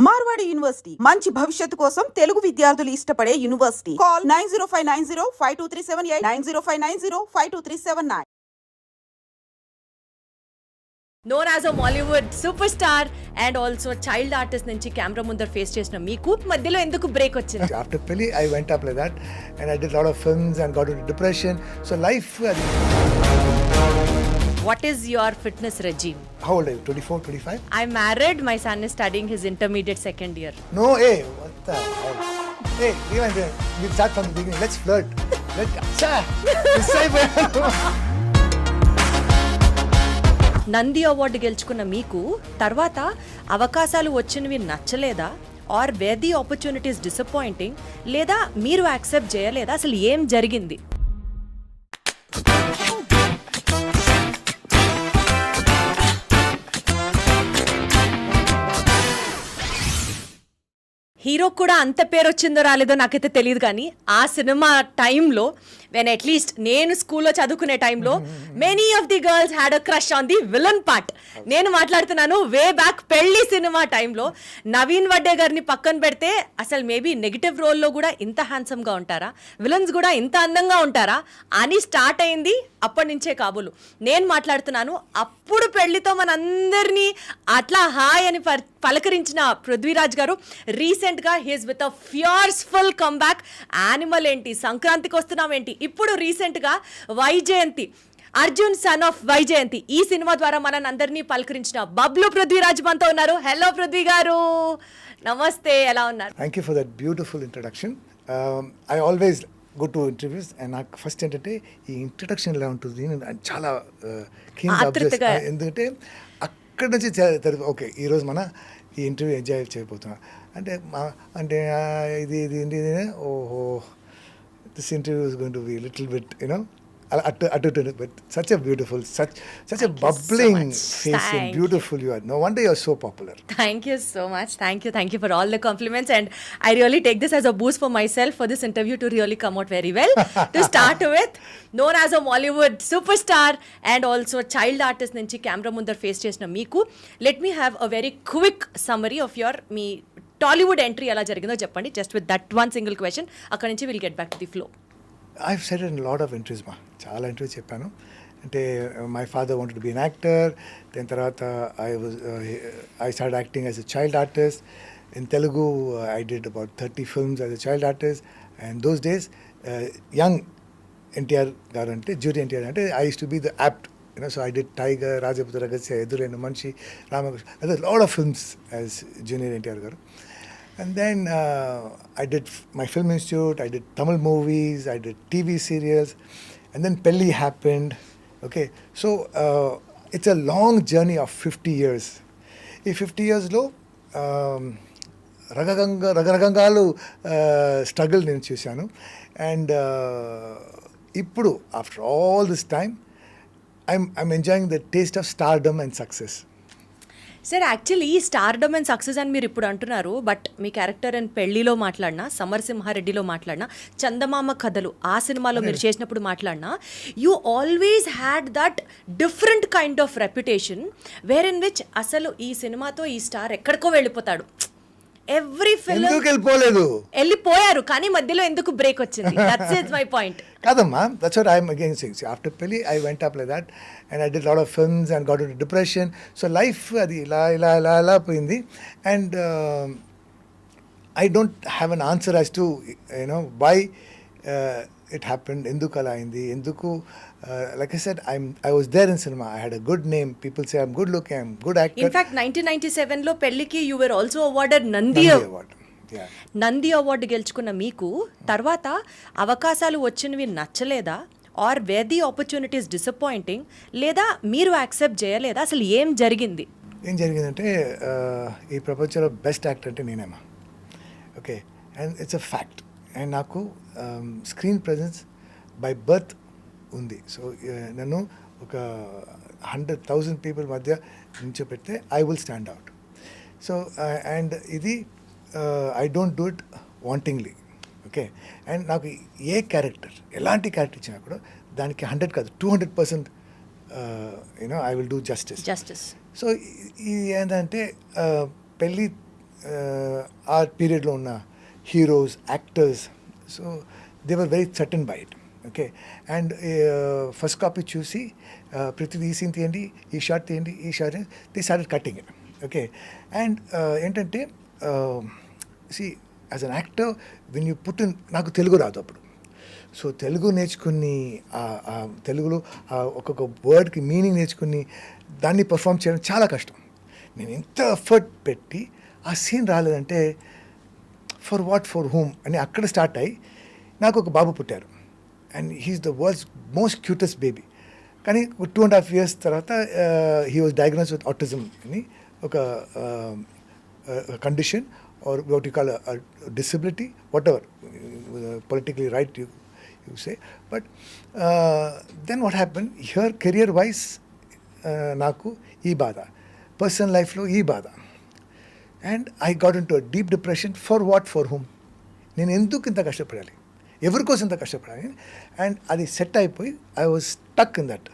Marwadi university మంచి భవిష్యత్తు కోసం తెలుగు విద్యార్థులు ఇష్టపడే university. Call 9059052378 9059052379. known as a Mollywood superstar and also child artist నుంచి కెమెరా ముందర ఫేస్ చేసిన మీకు మధ్యలో ఎందుకు బ్రేక్ వచ్చింది? After Pili, I went up like that and I did a lot of films and got into depression. So life... What is your fitness regime? How old are you? 24, 25? I'm married. My son is studying his intermediate second year. No, hey, what the hell? Hey, we'll start from the beginning. Let's flirt. Nandi award గెలుచుకున్న మీకు తర్వాత అవకాశాలు వచ్చినవి నచ్చలేదా? Or were the opportunities disappointing? లేదా మీరు accept చేయలేదా? అసలు ఏం జరిగింది? హీరో కూడా అంత పేరు వచ్చిందో రాలేదో నాకైతే తెలియదు, కానీ ఆ సినిమా టైంలో వెన్ అట్లీస్ట్ నేను స్కూల్లో చదువుకునే టైంలో many of the girls had a crush on the villain part. నేను మాట్లాడుతున్నాను వే బ్యాక్ పెళ్లి సినిమా టైంలో. నవీన్ వడ్డే గారిని పక్కన పెడితే అసలు మేబీ నెగిటివ్ రోల్లో కూడా ఇంత హ్యాండ్సమ్గా ఉంటారా, విలన్స్ కూడా ఇంత అందంగా ఉంటారా అని స్టార్ట్ అయింది అప్పటి నుంచే కాబోలు. నేను మాట్లాడుతున్నాను అప్పుడు పెళ్లితో మనందరినీ అట్లా హాయ్ అని పలకరించిన పృథ్వీరాజ్ గారు రీసెంట్గా he's with a ఫియర్స్ఫుల్ comeback. Animal ఏంటి, సంక్రాంతికి వస్తున్నాం ఏంటి, ఇప్పుడు రీసెంట్గా వైజయంతి, అర్జున్ సన్ ఆఫ్ వైజయంతి ఈ సినిమా ద్వారా మనని అందరినీ పలకరించిన బబ్లూ పృథివీరాజ్ మనతో ఉన్నారు. హలో పృథ్వీ గారు, నమస్తే, ఎలా ఉన్నారు? Thank you for that beautiful introduction. I always go to interviews and నాకు ఫస్ట్ ఏంటంటే ఈ ఇంట్రడక్షన్ ఎలా ఉంటుంది నేను చాలా ఎందుకంటే అక్కడ నుంచి ఓకే ఈరోజు మన ఈ ఇంటర్వ్యూ ఎంజాయ్ చేయబోతున్నాం అంటే ఇది ఓహో this interview is going to be little bit but such a beautiful, such a bubbling face and beautiful you are. No wonder you are so popular. Thank you so much. Thank you for all the compliments, and I really take this as a boost for myself for this interview to really come out very well. To start with, known as a Mollywood superstar and also child artist నుంచి camera ముందర face చేసిన మీకు, let me have a very quick summary of your me Tollywood entry ఎలా జరిగిందో చెప్పండి. Just with that one single question, అక్కడ నుంచి we'll get back to the flow. I've said it in a lot of interviews ma. చాలా interviews చెప్పాను. అంటే my father wanted to be an actor, దాని తర్వాత I started acting as a child artist. In Telugu, I did about 30 films as a child artist. And those days, young NTR garu ante, Junior NTR ante, I used to be the apt, so I did Tiger, Rajaputra Ragasya, Eduraina Manshi, Ramakrishna. I did a lot of films as Junior NTR garu. And then I did my film institute, I did Tamil movies, I did TV serials, and then Pelli happened. Okay, so it's a long journey of 50 years. In 50 years lo రకరకాలు struggle నేను చూశాను. And ఇప్పుడు after all this time I'm enjoying the taste of stardom and success. Sir, actually stardom and success అని మీరు ఇప్పుడు అంటున్నారు, but me character and పెళ్లిలో మాట్లాడినా, సమరసింహారెడ్డిలో మాట్లాడినా, చందమామ కథలు ఆ సినిమాలో మీరు చేసినప్పుడు మాట్లాడినా, you always had that different kind of reputation where in which అసలు ఈ సినిమాతో ఈ స్టార్ ఎక్కడికో వెళ్ళిపోతాడు. ఎవ్రీ ఫిల్మ్ వెళ్ళిపోయారు, కానీ మధ్యలో ఎందుకు బ్రేక్ వచ్చింది? That's is my point. కాదమ్మా, that's what I'm again saying. After పెళ్లి I went up like that and I did lot of films and got into depression. So life అది ఇలా పోయింది. And I don't have an answer as to why it happened, ఎందుకు అలా అయింది, ఎందుకు like I said, I was there in cinema. I had a good name. People say I'm good looking, I'm good actor. In fact, 1997 లో పెళ్లికి you were also awarded Nandi award. Yeah. Nandi award గెలుచుకున్న మీకు తర్వాత అవకాశాలు వచ్చినవి నచ్చలేదా? Or were the opportunities disappointing? లేదా మీరు యాక్సెప్ట్ చేయలేదా? అసలు ఏం జరిగింది? ఏం జరిగిందంటే ఈ ప్రపంచంలో బెస్ట్ యాక్టర్ అంటే నేనేమా. Okay, and it's a fact. And నాకు స్క్రీన్ ప్రజెన్స్ బై బర్త్ ఉంది. సో నన్ను ఒక 100,000 పీపుల్ మధ్య నిల్చోపెడితే I will stand out. So and ఇది I don't do it wantingly. Okay, and నాకు ఏ క్యారెక్టర్ ఎలాంటి క్యారెక్టర్ ఇచ్చినా కూడా దానికి 100 కాదు 200% I will do justice. So ఇది ఏంటంటే పెళ్ళి ఆ పీరియడ్లో ఉన్న heroes actors so they were very threaten by it okay and first copy చూసి ప్రతిదీ ఈ సీన్ తీయండి ఈ షార్ట్ తీయండి ఈ shot they started cutting it okay and ఏంటంటే see as an actor when you put in నాకు తెలుగు రాదు అప్పుడు సో తెలుగు నేర్చుకుని తెలుగులో ఒక్కొక్క వర్డ్కి మీనింగ్ నేర్చుకుని దాన్ని పర్ఫామ్ చేయడం చాలా కష్టం నేను ఎంత ఎఫర్ట్ పెట్టి ఆ సీన్ రాలేదంటే ఫర్ వాట్ ఫర్ హూమ్ అని అక్కడ స్టార్ట్ అయ్యి నాకు ఒక బాబు పుట్టారు and he's the world's most cutest baby కానీ 2.5 years తర్వాత he was diagnose with autism అని ఒక condition or what you call disability whatever politically right you say but then what happened here career wise నాకు ఈ బాధ personal లైఫ్లో ఈ బాధ and I got in to deep depression for what for whom నేను ఎందుకు ఇంత కష్టపడాలి ఎవరి కోసం ఇంత కష్టపడాలి అండ్ అది సెట్ అయిపోయి I was stuck in that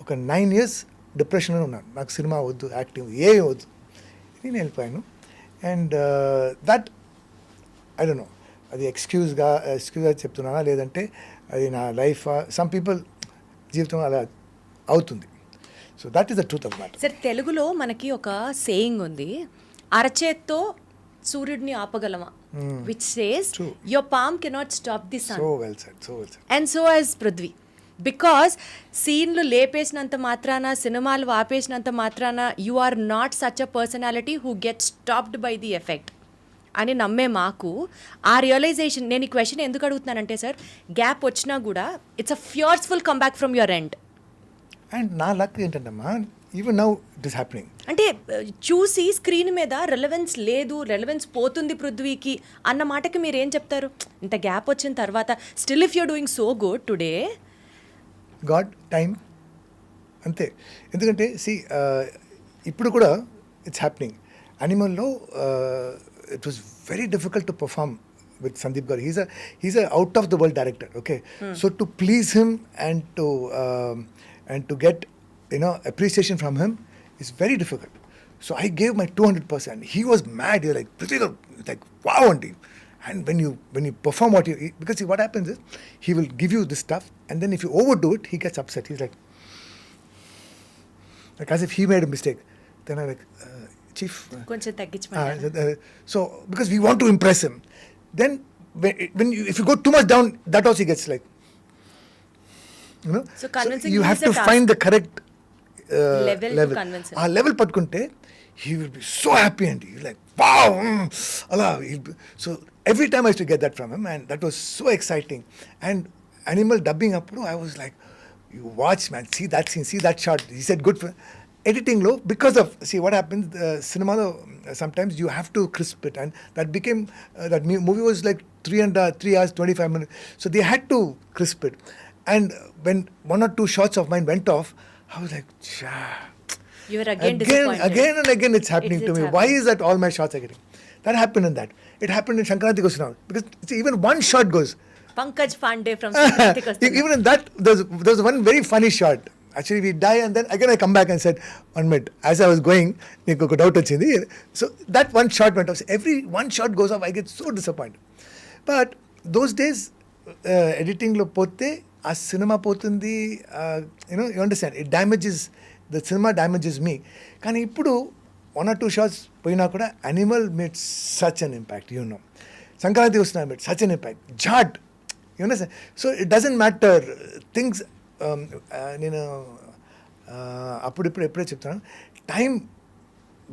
ఒక 9 years డిప్రెషన్లో ఉన్నాను నాకు సినిమా వద్దు యాక్టింగ్ ఏ వద్దు నేను వెళ్ళిపోయాను and that I don't know అది ఎక్స్క్యూజ్గా చెప్తున్నానా లేదంటే అది నా లైఫ్ సమ్ పీపుల్ జీవితం అలా అవుతుంది so that is the truth of matter sir తెలుగులో మనకి ఒక సేయింగ్ ఉంది అరచేత్తో సూర్యుడిని ఆపగలమా which says your palm cannot stop the sun so well said and so as Prithvi because సీన్లు లేపేసినంత మాత్రాన సినిమాలు ఆపేసినంత మాత్రాన you are not such a personality who get stopped by the effect అని నమ్మే మాకు ఆ రియలైజేషన్ నేను ఈ క్వశ్చన్ ఎందుకు అడుగుతున్నానంటే సార్ గ్యాప్ వచ్చినా కూడా it's a ఫియర్స్ఫుల్ comeback from your end and నా లక్ ఏంటంటమ్మా even now it is happening అంటే చూసి స్క్రీన్ మీద రెలవెన్స్ పోతుంది పృథ్వీకి అన్న మాటకి మీరు ఏం చెప్తారు ఇంత గ్యాప్ వచ్చిన తర్వాత still if you're doing so good today god time అంతే ఎందుకంటే సి ఇప్పుడు కూడా ఇట్స్ హ్యాపెనింగ్ అనిమల్లో it was very difficult to perform with Sandeep Garu. He's a out of the world director. Okay, so to please him and to get appreciation from him is very difficult. So I gave my 200%. He was mad. He was like, Prithiveeraj, like wow, auntie. And when you perform what you because see what happens is he will give you this stuff and then if you overdo it, he gets upset. He's like as if he made a mistake. Then I'm like. Chief. So because we want to impress him, then if you go too much down, that also gets like, So convincing you have to find the correct level to convince him. Level patkunte, he will be so happy and he's like, wow, Allah. So every time I used to get that from him, and that was so exciting. And animal dubbing up, I was like, you watch, man, see that scene, see that shot. He said, good for. Editing low because of see what happens cinema sometimes you have to crisp it and that became that movie was like 3 hours 25 minutes so they had to crisp it and when 1 or 2 shots of mine went off I was like you were disappointed again and again it's happening to me happening. Why is that all my shots are getting that happened in that it happened in Sankranti Gosna because see, even one shot goes Pankaj Pandey from Sankranti Gosna even in that there's one very funny shot actually we die and then again I come back and said 1 minute as I was going neeku oka doubt ochindi so that one shot went off so every one shot goes off I get so disappointed but those days editing lo pote aa cinema potundi you understand it damages the cinema damages me kani ippudu 1 or 2 shots poyina kuda animal made such an impact Sankranti Gosna made such an impact Jhat you understand so it doesn't matter things నేను అప్పుడిప్పుడు ఎప్పుడే చెప్తాను time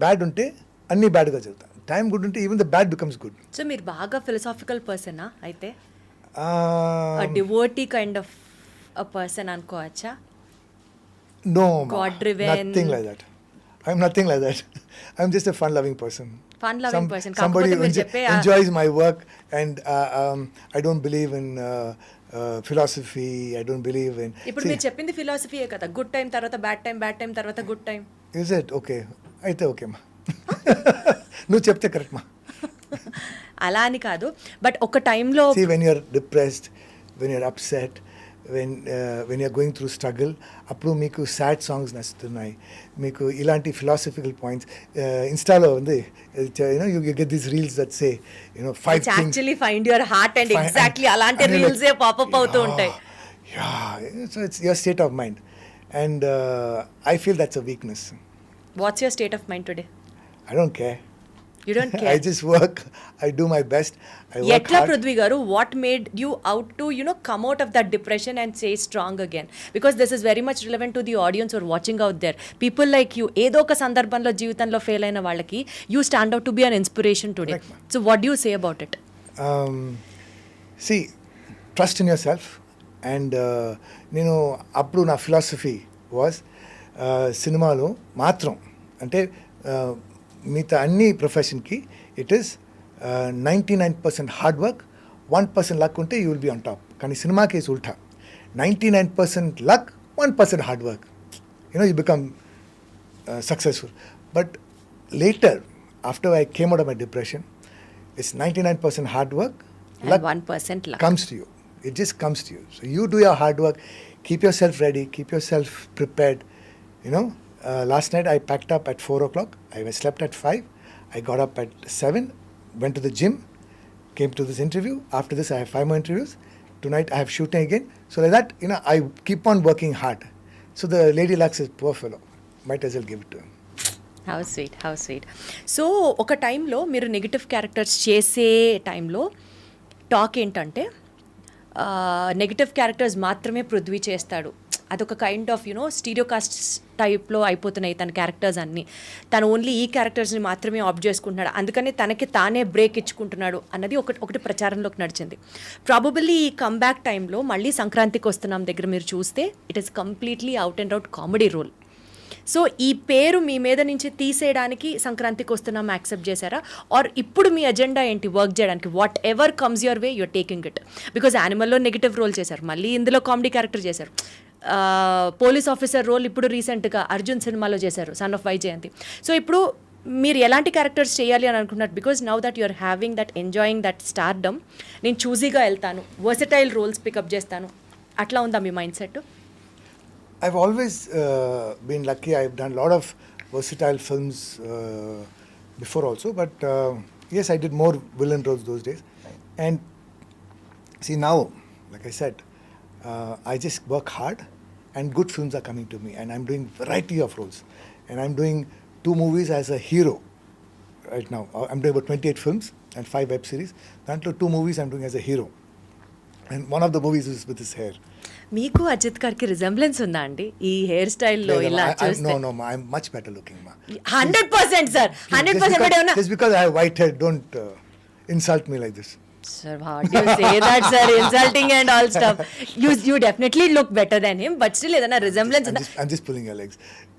bad ఉంటే అన్నీ బ్యాడ్గా చెప్తాను time good ఉంటే even the bad becomes good so మీరు బాగా ఫిలసాఫికల్ పర్సనా అయితే devotee kind of a person అనుకోవచ్చా no god driven nothing like that I'm nothing like that I'm just a fun loving person somebody who enjoys my work and I don't believe in philosophy I don't believe in ఇప్పుడు మీరు చెప్పింది ఫిలాసఫీయే కదా good time తర్వాత bad time తర్వాత good time is it okay అయితే okay మా నువ్వు చెప్తే కరెక్ట్ మా అలా అని కాదు బట్ ఒక టైంలో see when you're depressed when you're upset when you're going through struggle, అప్పుడు మీకు సాడ్ సాంగ్స్ నచ్చుతున్నాయి, మీకు ఇలాంటి ఫిలాసఫికల్ పాయింట్స్ ఇన్స్టాలో ఉంది, you get these reels that say, five Which things. actually find your heart and exactly అలాంటి and you're reels A pop up అవుతూ ఉంటాయి. So it's your state of mind, and I feel that's a weakness. What's your state of mind today? I don't care. You don't care. I just work, I do my best, I work Yetla hard. Prithvi garu, what made you out to come out of that depression and stay strong again? Because this is very much relevant to the audience who are watching out there. People like you, ఏదో ఒక సందర్భంలో జీవితంలో fail అయిన వాళ్ళకి you stand out to be an inspiration today. Correct, ma'am. So what do you say about it? See, trust in yourself, and నేను అప్పుడు నా philosophy was సినిమాలో మాత్రం అంటే మిగతా అన్ని ప్రొఫెషన్కి it is 99% hard work, 1% luck ఉంటే you will be on top. కానీ సినిమాకి ఇస్ ఉల్టా, 99% luck, 1% hard work, you become successful. But later after I came out of my depression, it's 99% hard work, And 1% luck. comes to you. It just comes to you. So you do your hard work, keep yourself ready, keep yourself prepared. Last night I packed up at 4 o'clock. I slept at 5. I got up at 7, went to the gym, came to this interview. After this I have 5 more interviews. Tonight I have shooting again. So like that, I keep on working hard. So the lady Lux is poor fellow. Might as well give it to him. How sweet. So ఒక టైంలో మీరు negative characters చేసే టైంలో talk ఏంటంటే negative characters మాత్రమే పృథ్వీ చేస్తాడు, అదొక kind of స్టీరియోకాస్ట్ టైప్లో అయిపోతున్నాయి తన క్యారెక్టర్స్ అన్నీ, తను ఓన్లీ ఈ క్యారెక్టర్స్ని మాత్రమే ఆప్ట్ చేసుకుంటున్నాడు, అందుకని తనకి తానే బ్రేక్ ఇచ్చుకుంటున్నాడు అన్నది ఒకటి ప్రచారంలోకి నడిచింది. ప్రాబబుల్లీ ఈ కమ్బ్యాక్ టైంలో మళ్ళీ సంక్రాంతికి వస్తున్నాం దగ్గర మీరు చూస్తే it is completely out and out comedy role. So ఈ పేరు మీ మీద నుంచి తీసేయడానికి సంక్రాంతికి వస్తున్నాం యాక్సెప్ట్ చేశారా, ఆర్ ఇప్పుడు మీ అజెండా ఏంటి వర్క్ చేయడానికి? Whatever comes your way you're taking it. Because యానిమల్లో నెగిటివ్ రోల్ చేశారు, మళ్ళీ ఇందులో కామెడీ క్యారెక్టర్ చేశారు, పోలీస్ ఆఫీసర్ రోల్ ఇప్పుడు రీసెంట్గా అర్జున్ సినిమాలో చేశారు, సన్ ఆఫ్ వైజయంతి. సో ఇప్పుడు మీరు ఎలాంటి క్యారెక్టర్స్ చేయాలి అని అనుకుంటున్నారు? Because now that you're having that enjoying that stardom, నేను చూజీగా వెళ్తాను, వర్సటైల్ రోల్స్ పికప్ చేస్తాను, అట్లా ఉందా మీ mind set? I've always been lucky. I've done a lot of versatile films before also, but yes, I did more villain roles those days. And see now, like I said, I just work hard and good films are coming to me, and I'm doing variety of roles, and I'm doing 2 movies as a hero right now. I'm doing about 28 films and 5 web series. Dantlo 2 movies I'm doing as a hero, and one of the movies is with his hair. మీకు అజిత్ గారికి resemblance ఉందా అండి ఈ hair స్టైల్లో ఇలా చూస్తే? No, I'm much better looking, ma. 100% sir, 100%. Just because I have white hair, don't insult me like this. Sir, how do you say that, sir? Insulting and all stuff. You definitely look better than him, but still ఏదైనా resemblance ఉందా? I'm just pulling your legs.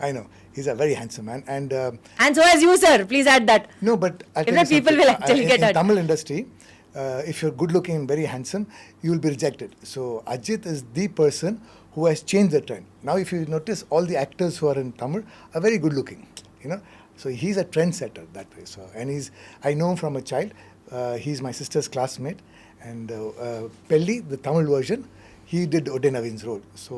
I know he's a very handsome man, and And so as you, sir, please add that. no, but I'll If tell not, you people something. will actually get in hurt. Tamil industry, if you're good looking and very handsome, you will be rejected. So Ajit is the person who has changed the trend. Now if you notice, all the actors who are in Tamil are very good looking, so he's a trendsetter that way. So, and I know him from a child. He's my sister's classmate, and Pelli, the Tamil version, he did Ode Navin's role. So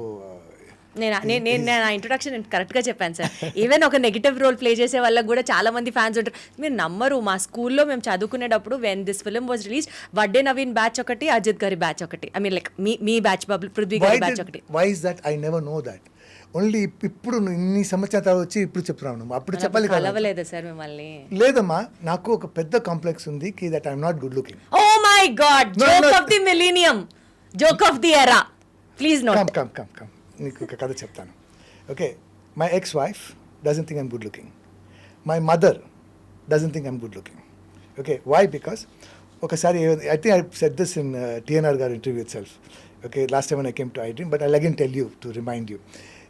నేను నా introduction కరెక్ట్గా చెప్పాను sir. Even ఒక negative role play చేసే వాళ్ళకి కూడా చాలా మంది ఫ్యాన్స్ ఉంటారు. మీరు నమ్మరు, మా స్కూల్లో మేము చదువుకునేటప్పుడు when this film was release, Vadde Naveen batch ఒకటి, అజిత్ గారి బ్యాచ్ ఒకటి, I mean like me batch, Prithvi గారి బ్యాచ్ ఒకటి. why is that? I never know that. Only ఇప్పుడు ఇన్ని సంవత్సరాల తర్వాత వచ్చి ఇప్పుడు చెప్తున్నాను, అప్పుడు చెప్పాలి కదా. కలవలేదు సార్ మిమ్మల్ని? లేదమ్మా, నాకు ఒక పెద్ద కాంప్లెక్స్ ఉంది that I'm not good looking. Oh my god, joke of the millennium, joke of the era, please note. Come నీకు ఒక కథ చెప్తాను. Okay, my ex wife doesn't think I'm good looking, my mother doesn't think I'm good looking. Okay, why? Because ఒకసారి I think I said this in TNR గారి interview itself. Okay, last time I came to iDream, but I again tell you to remind you.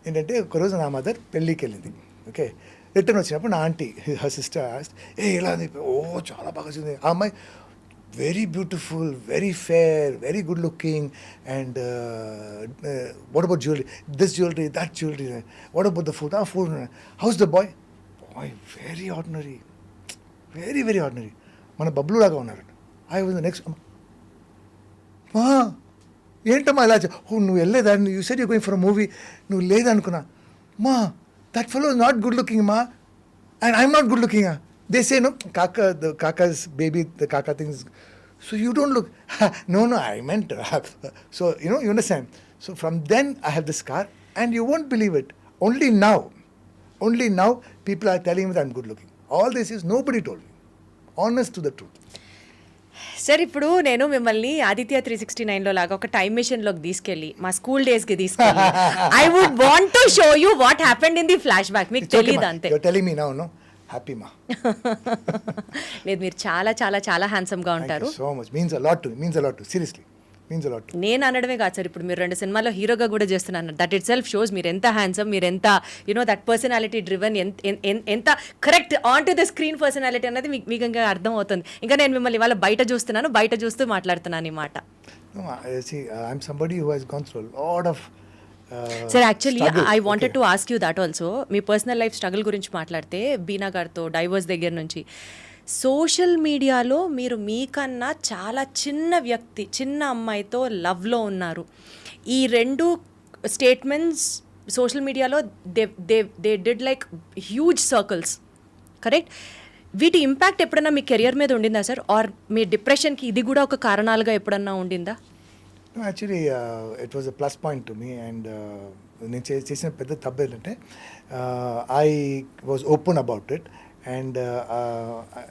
ఏంటంటే ఒకరోజు నా mother పెళ్ళికి వెళ్ళింది. Okay, return వచ్చినప్పుడు నా aunty, her sister ఆస్ట్, ఇలా ఉంది, చాలా బాగా చూసింది ఆ అమ్మాయి, very beautiful, very fair, very good looking, and what about jewelry? This jewelry, that jewelry. What about the food? Food. How's the boy? Boy, very ordinary, very very ordinary. మన బబ్లూ లాగా ఉన్నాడు. I was the next. ఏంటమ్మా ఇలా నువ్వు వెళ్ళలేదా, you said you going for a movie, నువ్వు లేదనుకున్నా. మా that fellow is not good looking మా, and I'm not good looking. They say no కాకా's baby, the kaka things, so you don't look. No, I meant so you understand. So from then I have this scar, and you won't believe it, only now people are telling me that I'm good looking. All this is nobody told me, honest to the truth. Sir ఇప్పుడు నేను మిమ్మల్ని ఆదిత్య 369లో లాగా ఒక time machine లోకి తీసుకెళ్ళి మా school days కి తీసుకెళ్ళి I would want to show you what happened in the flashback. మీకు తెలియదు అంతే. You're telling me now, no? Happy ma. లేదు, మీరు చాలా చాలా చాలా హ్యాండ్సమ్ గా ఉంటారు. Thank you so much. Means a lot to me. Seriously. Means a lot to me. నేను అనడమే కాదు సార్, ఇప్పుడు మీరు 2 సినిమాల్లో హీరోగా కూడా చేస్తున్నాను. దట్ ఇట్ సెల్ఫ్ షోస్ మీరు ఎంత హ్యాండ్సమ్, మీరు ఎంత దట్ పర్సనాలిటీ డ్రివెన్, ఎంత correct on to the screen personality అనేది మీకు ఇంకా అర్థం అవుతుంది. ఇంకా నేను మిమ్మల్ని ఇవాళ బయట చూస్తూ మాట్లాడుతున్నాను ఈ మాట. No, see, I'm somebody who has gone through a lot of sir actually struggle. I wanted Okay. To ask you that also. Me personal life struggle గురించి మాట్లాడితే బీనా గారితో డైవర్స్ దగ్గర నుంచి సోషల్ మీడియాలో మీరు మీకన్నా చాలా చిన్న అమ్మాయితో లవ్లో ఉన్నారు. ఈ 2 స్టేట్మెంట్స్ సోషల్ మీడియాలో they did like huge circles, correct? వీటి ఇంపాక్ట్ ఎప్పుడన్నా మీ కెరియర్ మీద ఉండిందా సార్? ఆర్ మీ డిప్రెషన్కి ఇది కూడా ఒక కారణాలుగా ఎప్పుడన్నా ఉండిందా? No, actually, it was a plus point to me, and నేను చేసిన పెద్ద తప్పు ఏంటంటే I was open about it, and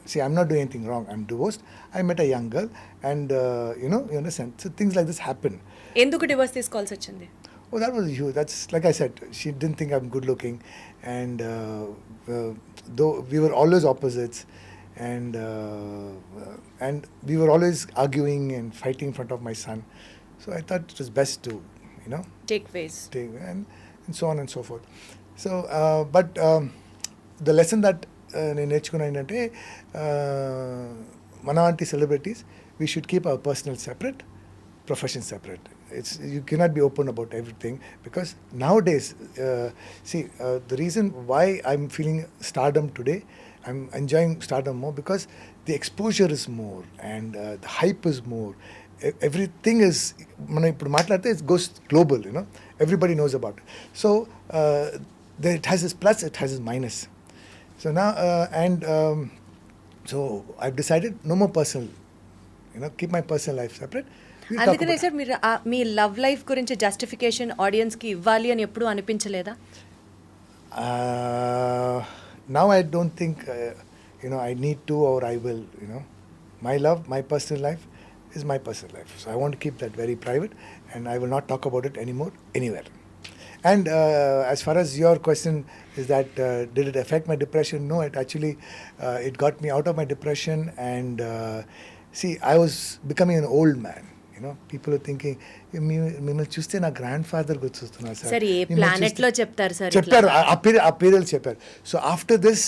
see, I'm not doing anything wrong. I'm divorced. I met a young girl, and you understand. So things like this happen. ఎందుకు divorce తీసుకోవాల్సి వచ్చింది? Oh, that was huge. That's like I said, she didn't think I'm good looking, and though we were always opposites, and we were always arguing and fighting in front of my son. So I thought it was best to, take ways. and so on and so forth. So, but the lesson that నేను నేర్చుకున్నా ఏంటంటే మన వంటి celebrities we should keep our personal separate, profession separate. You cannot be open about everything, because nowadays, the reason why I'm feeling stardom today, I'm enjoying stardom more, because the exposure is more, and the hype is more. Everything is, మనం ఇప్పుడు మాట్లాడితే it goes global, everybody knows about it. So it has its plus, it has its minus. So now so I've decided no more personal, keep my personal life separate. We'll talk అందుకనే about sir మీరు మీ love life గురించి justification ఆడియన్స్కి ఇవ్వాలి అని ఎప్పుడు అనిపించలేదా? now I don't think I need to, or I will. My love, my personal life is my personal life, so I want to keep that very private, and I will not talk about it anymore anywhere. And as far as your question is that did it affect my depression? No, it actually it got me out of my depression, and see, I was becoming an old man. People are thinking, మిమ్మల్ని చూస్తే నా grand father గుర్తొస్తున్నారు sir. Sir ఏ planet లో చెప్తారు sir? చెప్పారు, ఆ పేరు చెప్పారు. So after this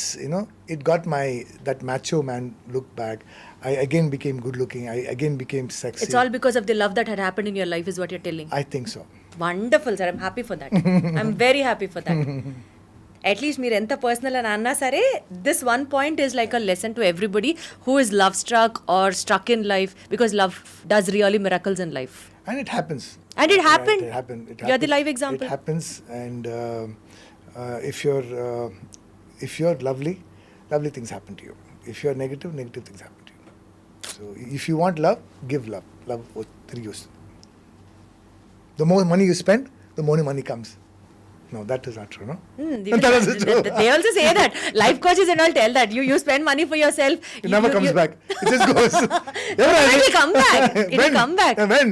it got my that macho man look back. I again became good looking. I again became sexy. It's all because of the love that had happened in your life is what you're telling. I think so. Wonderful, sir. I'm happy for that. I'm very happy for that. At least మీరు ఎంత personal అని అన్నా సరే, this one point is like a lesson to everybody who is love struck or struck in life, because love does really miracles in life. And it happens. And it happened. It happened. You're the live example. It happens, and if you're lovely things happen to you. If you're negative things happen to you. So if you want love, give love. Love తిరిగి వస్తుంది. The more money you spend, the more money comes. No, that is not true, no? They also say that. Life coaches and all tell that. You spend money for yourself. It never comes back. It just goes. It will come back. It will come back. When?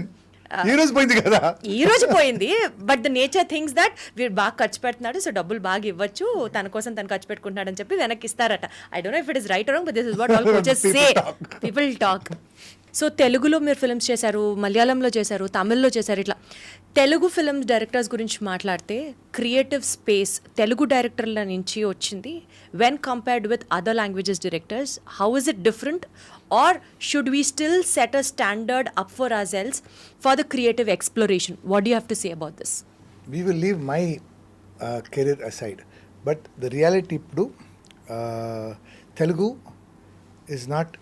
ఈ రోజు పోయింది కదా. ఈ రోజు పోయింది, but the nature things that వీడు బాగా ఖర్చు పెడుతున్నాడు, సో డబ్బులు బాగా ఇవ్వచ్చు, తన కోసం తను ఖర్చు పెట్టుకుంటున్నాడు అని చెప్పి వెనక్కి ఇస్తారట. I don't know if it is right are wrong, but this is what all coaches say. People talk. So తెలుగులో మీరు ఫిల్మ్స్ చేశారు, మలయాళంలో చేశారు, తమిళ్లో చేశారు. ఇట్లా తెలుగు ఫిల్మ్స్ డైరెక్టర్స్ గురించి మాట్లాడితే క్రియేటివ్ స్పేస్ తెలుగు డైరెక్టర్ల నుంచి వచ్చింది. When compared with other languages directors, how is it different? Or should we still set a standard up for ourselves for the creative exploration? What do you have to say about this? We will leave my career aside, but the reality ఇప్పుడు Telugu is not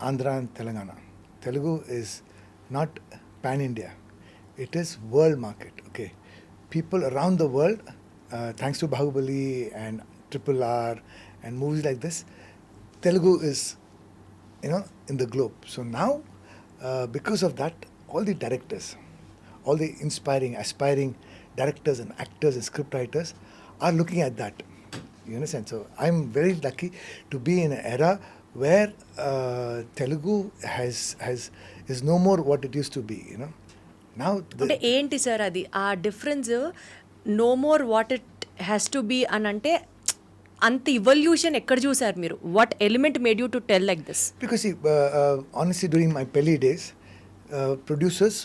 Andhra and Telangana. Telugu is not pan India. It is world market, okay? People around the world, thanks to Bahubali and Triple R and movies like this, Telugu is, in the globe. So now, because of that, all the directors, all the inspiring, aspiring directors and actors and scriptwriters are looking at that. You understand? So I'm very lucky to be in an era where Telugu is no more what it used to be. Now అంటే ఏంటి sir అది ఆ difference no more what it has to be అని అంటే అంత evolution ఎక్కడ చూసారు మీరు what element made you to tell like this because see, honestly, during my Pelli days, producers,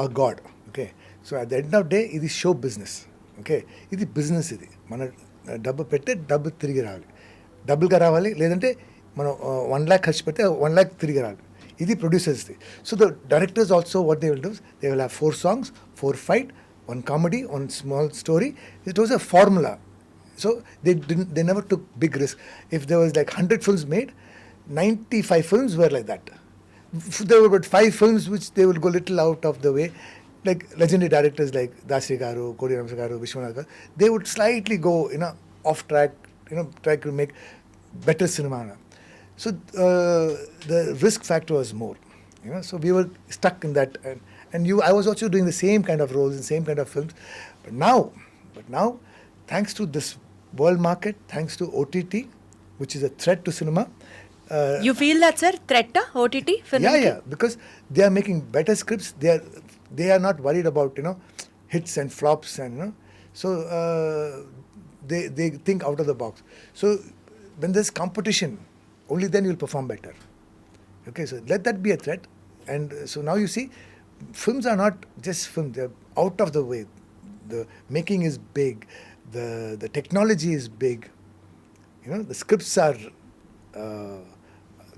are God. Okay, so at the end of the day, it is show business. Okay, ఇది business. ఇది మన డబ్బు పెడితే డబ్బు తిరిగి రావాలి, డబ్బులుగా రావాలి. లేదంటే మనం 1 lakh ఖర్చు పెడితే 1 lakh తిరిగి రావాలి. ఇది ప్రొడ్యూసర్స్ది. So the directors also what they will do, they will have 4 songs, 4 fight, 1 comedy, 1 small story. It was a formula. So they never took big risk. If there was like 100 films made, 95 films were like that. There were about 5 films which they would go little out of the way. Like legendary directors like Dasri Garu, Kodi Ramsa Garu, Vishwanath Garu, they would slightly go, off track, try to make better cinema. So the risk factor was more. So we were stuck in that. And I was also doing the same kind of roles and same kind of films. But now, thanks to this world market, thanks to OTT, which is a threat to cinema. You feel that sir threat OTT Yeah, because they are making better scripts. They are not worried about hits and flops and so they think out of the box. So when there's competition, only then you'll perform better. Okay, so let that be a threat. And so now you see, films are not just films; they're out of the way. The making is big, the technology is big. The scripts are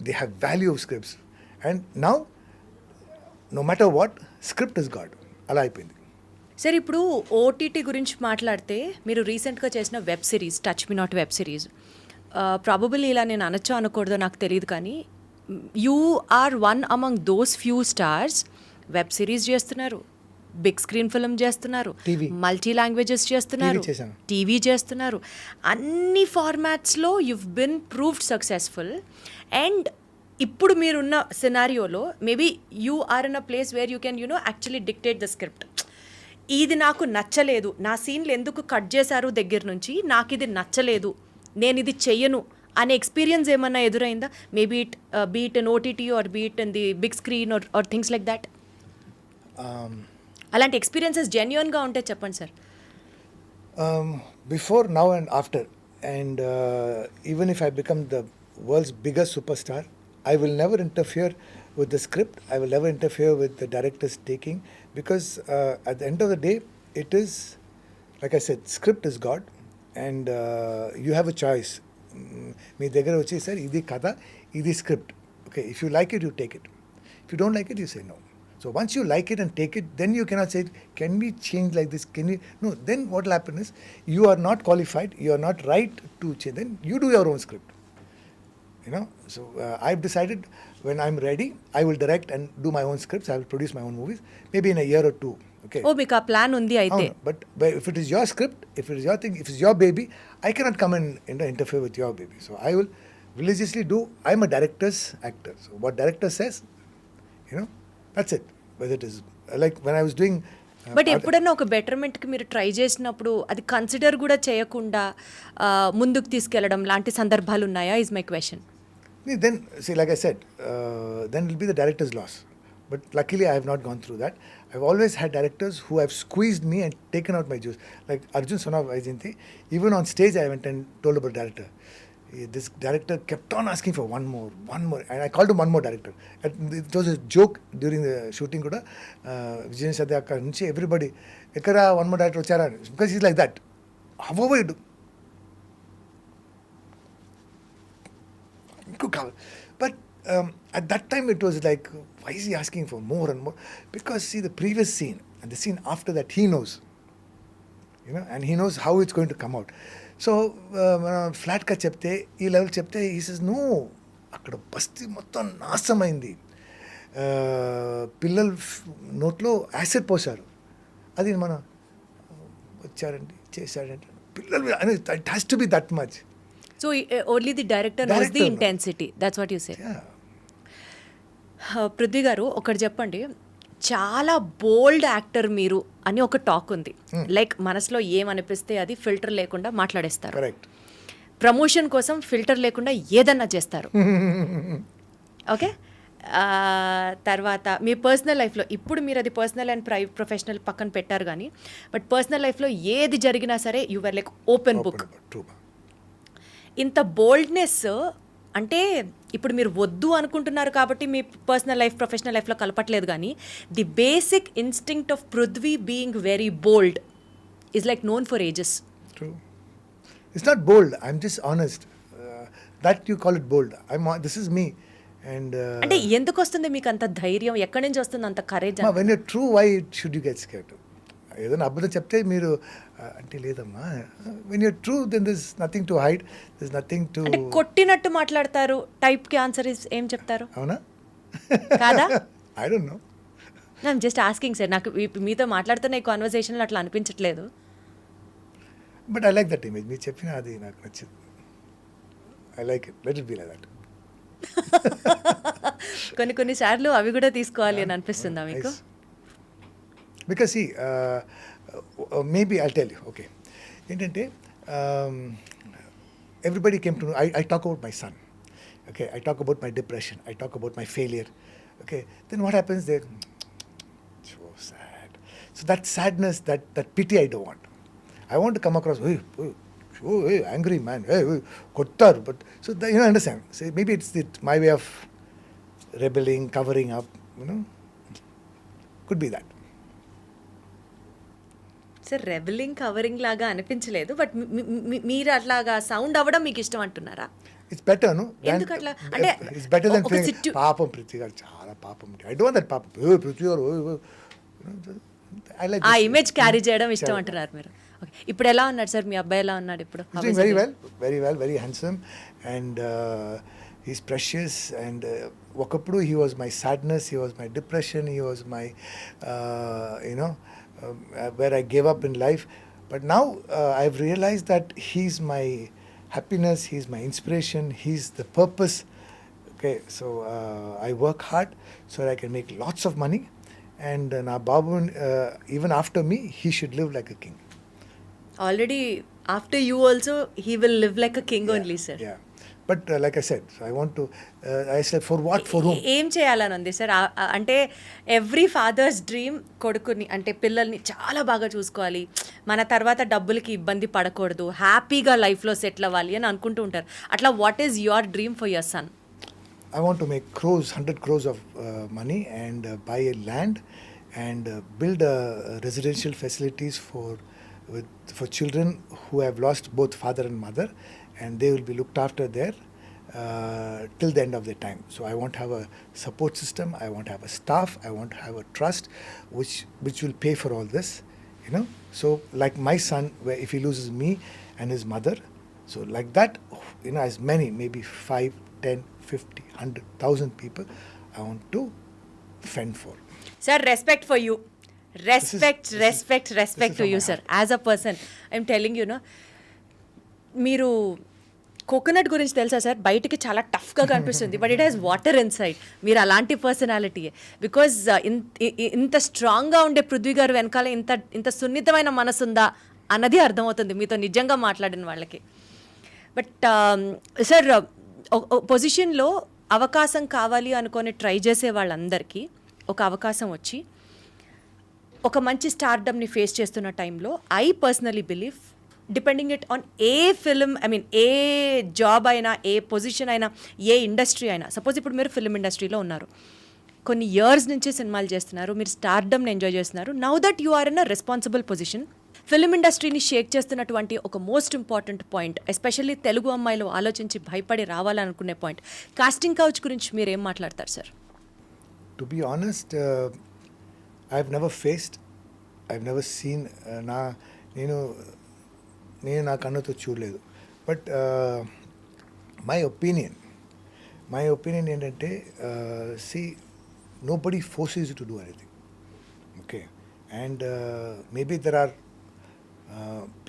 they have value of scripts, and now no matter what, script is God. అలా అయిపోయింది. Sir ఇప్పుడు OTT గురించి మాట్లాడితే మీరు రీసెంట్గా చేసిన web series touch me not web series probably ఇలా నేను అనొచ్చో అనకూడదో నాకు తెలియదు కానీ you are one among those few stars web series చేస్తున్నారు, బిగ్ స్క్రీన్ ఫిల్మ్ చేస్తున్నారు, మల్టీ లాంగ్వేజెస్ చేస్తున్నారు, టీవీ చేస్తున్నారు, అన్ని ఫార్మాట్స్లో you've been proved successful. And ఇప్పుడు మీరున్న సినారియోలో maybe you are in a place where you can actually dictate the script. ఇది నాకు నచ్చలేదు, నా సీన్లు ఎందుకు కట్ చేశారు దగ్గర నుంచి, నాకు ఇది నచ్చలేదు, నేను ఇది చెయ్యను అనే ఎక్స్పీరియన్స్ ఏమన్నా ఎదురైందా? Maybe it beat in OTT or beat in the big screen or things like that. అలాంటి ఎక్స్పీరియన్సెస్ జెన్యూన్గా ఉంటే చెప్పండి sir. Before, now and after, and even if I become the world's biggest superstar, I will never interfere with the script. I will never interfere with the director's taking, because at the end of the day, it is, like I said, script is God, and you have a choice. మీ దగ్గర వచ్చి sir ఇది కథ, ఇది script, okay, if you like it you take it, if you don't like it you say no. So once you like it and take it, then you cannot say, can we change like this? Can we? No, then what will happen is, you are not qualified, you are not right to change. Then you do your own script. So I've decided when I'm ready, I will direct and do my own scripts. I will produce my own movies, maybe in a year or 2. Okay. ఓ మీకు ఆ plan ఉంది అయితే. But if it is your script, if it is your thing, if it's your baby, I cannot come and interfere with your baby. So I will religiously do. I'm a director's actor. So what director says, that's it. Whether it is like when I was doing. But ఎప్పుడన్నా ఒక బెటర్మెంట్కి మీరు try చేసినప్పుడు అది consider కూడా చేయకుండా ముందుకు తీసుకెళ్ళడం లాంటి సందర్భాలు ఉన్నాయా is my question. Then, see, like I said, then it will be the director's loss. But luckily, I have not gone through that. I've always had directors who have squeezed me and taken out my juice. Like Arjun Sona Vaijayanti, even on stage, I went and told about director. This director kept on asking for one more. And I called him one more director. And it was a joke during the shooting. Vijayan Sadhya akka nunchi everybody, ekkara one more director vachara, because he's like that. However you do. But at that time it was like, why is he asking for more and more? Because see, the previous scene and the scene after that, he knows, and he knows how it's going to come out. So flat ka chepte, ee level chepte, he says no, akkada basti mottam naasamaindi. పిల్లలు నోట్లో acid పోసారు. అది మనం వచ్చారండి చేశాడంటే పిల్లలు it has to be that much. So only the director knows the intensity, that's what you say. Prithvi గారు ఒకటి చెప్పండి, చాలా బోల్డ్ యాక్టర్ మీరు అని ఒక టాక్ ఉంది. లైక్ మనసులో ఏమనిపిస్తే అది ఫిల్టర్ లేకుండా మాట్లాడేస్తారు. కరెక్ట్. ప్రమోషన్ కోసం ఫిల్టర్ లేకుండా ఏదన్నా చేస్తారు. ఓకే, తర్వాత మీ పర్సనల్ లైఫ్లో ఇప్పుడు మీరు అది పర్సనల్ అండ్ ప్రొఫెషనల్ పక్కన పెట్టారు కానీ, బట్ పర్సనల్ లైఫ్లో ఏది జరిగినా సరే you are like open book. ఇంత బోల్డ్నెస్ అంటే ఇప్పుడు మీరు వద్దు అనుకుంటున్నారు కాబట్టి మీ పర్సనల్ లైఫ్ ప్రొఫెషనల్ లైఫ్లో కలపట్లేదు, కానీ the basic instinct of Prithvi being very bold is like known for ages. True. It's not bold. I'm just honest. That you call it bold. This is me. And అంటే ఎందుకు వస్తుంది మీకు అంత ధైర్యం, ఎక్కడి నుంచి వస్తుంది అంత courage? when you're true, why should you get scared? ఏదైనా అబద్ధం చెప్తే మీరు అంటే లేదమ్మా. when you're true, then there's nothing to hide. There's nothing to. అంటే కొట్టినట్టు మాట్లాడతారు టైప్కి ఆన్సర్ ఏం చెప్తారు? అవునా? కాదా? I don't know. నేను జస్ట్ ఆస్కింగ్ సార్, నాకు మీతో మాట్లాడుతున్న ఈ కాన్వర్సేషన్లో అట్లా అనిపించట్లేదు. But I like that image. మీరు చెప్పిన అది నాకు నచ్చింది. I like it. Let it be like that. కొన్నిసార్లు అవి కూడా తీసుకోవాలి అని అనిపిస్తుందా మీకు? Because see, maybe I'll tell you. Okay, ఏంటంటే everybody came to know. I talk about my son. Okay, I talk about my depression. I talk about my failure. Okay, then what happens there? So sad. So that sadness, that pity, I don't want. I want to come across, hey, angry man, hey, kottar. But so you know, understand. So maybe it's my way of rebelling, covering up. You know, could be that. Sir rebelling covering లాగా అనిపించలేదు, but మీరు అట్లాగా sound అవ్వడం మీకు ఇష్టం అంటున్నారా? It's better, no? ఎందుకు అట్లా? అంటే it's better than saying పాపం పృథ్వీ గారు చాలా పాపం. I don't want that పాపం. పృథ్వీ గారు I like ఆ ఇమేజ్ క్యారీ చేయడం ఇష్టం అంటున్నారు మీరు. ఓకే, ఇప్పుడు ఎలా ఉన్నాడు సార్ మీ అబ్బాయి? ఎలా ఉన్నాడు ఇప్పుడు? He's doing very well, very handsome, and he's precious. And Wakapuru, he was my sadness, he was my depression, he was my where I gave up in life. But now I've realized that he's my happiness, he's my inspiration, he's the purpose. Okay, so I work hard so that I can make lots of money, and now Babu, even after me, he should live like a king. Already after you also he will live like a king. Only sir. Yeah, but like I said, I want to I said for what, for whom? ఏం చేయాలని ఉంది sir? అంటే every fathers dream కొడుకుని అంటే పిల్లల్ని చాలా బాగా చూసుకోవాలి, మన తర్వాత డబ్బులకి ఇబ్బంది పడకూడదు, హ్యాపీగా లైఫ్లో సెటిల్ అవ్వాలి అని అనుకుంటూ ఉంటారు. అట్లా what is your dream for your son? I want to make 100 crores of money and buy a land and build residential facilities for children who have lost both father and mother, and they will be looked after there till the end of their time. So I want to have a support system, I want to have a staff, I want to have a trust which will pay for all this, you know. So like my son, where if he loses me and his mother, so like that, you know, as many, maybe 5, 10, 50, 100, 1,000 people I want to fend for. Sir, respect for you. Respect to you, sir. As a person, I'm telling you, no, మీరు coconut గురించి తెలుసా sir? బయటికి చాలా టఫ్గా కనిపిస్తుంది, but it has water inside. మీరు అలాంటి పర్సనాలిటీయే. Because ఇంత స్ట్రాంగ్గా ఉండే పృథ్వీ గారు వెనకాల ఇంత సున్నితమైన మనసు ఉందా అన్నది అర్థమవుతుంది మీతో నిజంగా మాట్లాడిన వాళ్ళకి. బట్ సార్, పొజిషన్లో అవకాశం కావాలి అనుకొని ట్రై చేసే వాళ్ళందరికీ ఒక అవకాశం వచ్చి ఒక మంచి స్టార్డమ్ని ఫేస్ చేస్తున్న టైంలో I personally believe, depending it on a film, I mean A job అయినా, ఏ పొజిషన్ అయినా, ఏ ఇండస్ట్రీ అయినా. సపోజ్ ఇప్పుడు మీరు ఫిల్మ్ ఇండస్ట్రీలో ఉన్నారు, కొన్ని ఇయర్స్ నుంచి సినిమాలు చేస్తున్నారు, మీరు స్టార్డమ్ని ఎంజాయ్ చేస్తున్నారు. Now that you are in a responsible position. Film ఇండస్ట్రీని షేక్ చేస్తున్నటువంటి ఒక most important point, especially Telugu అమ్మాయిలు ఆలోచించి భయపడి రావాలనుకునే పాయింట్, కాస్టింగ్ కౌచ్ గురించి మీరు ఏం మాట్లాడతారు sir? To be honest, I've never faced, I've never seen, నేను నా కన్నుతో చూడలేదు. బట్ మై ఒపీనియన్ ఏంటంటే, nobody forces you to do anything. Okay, and maybe there are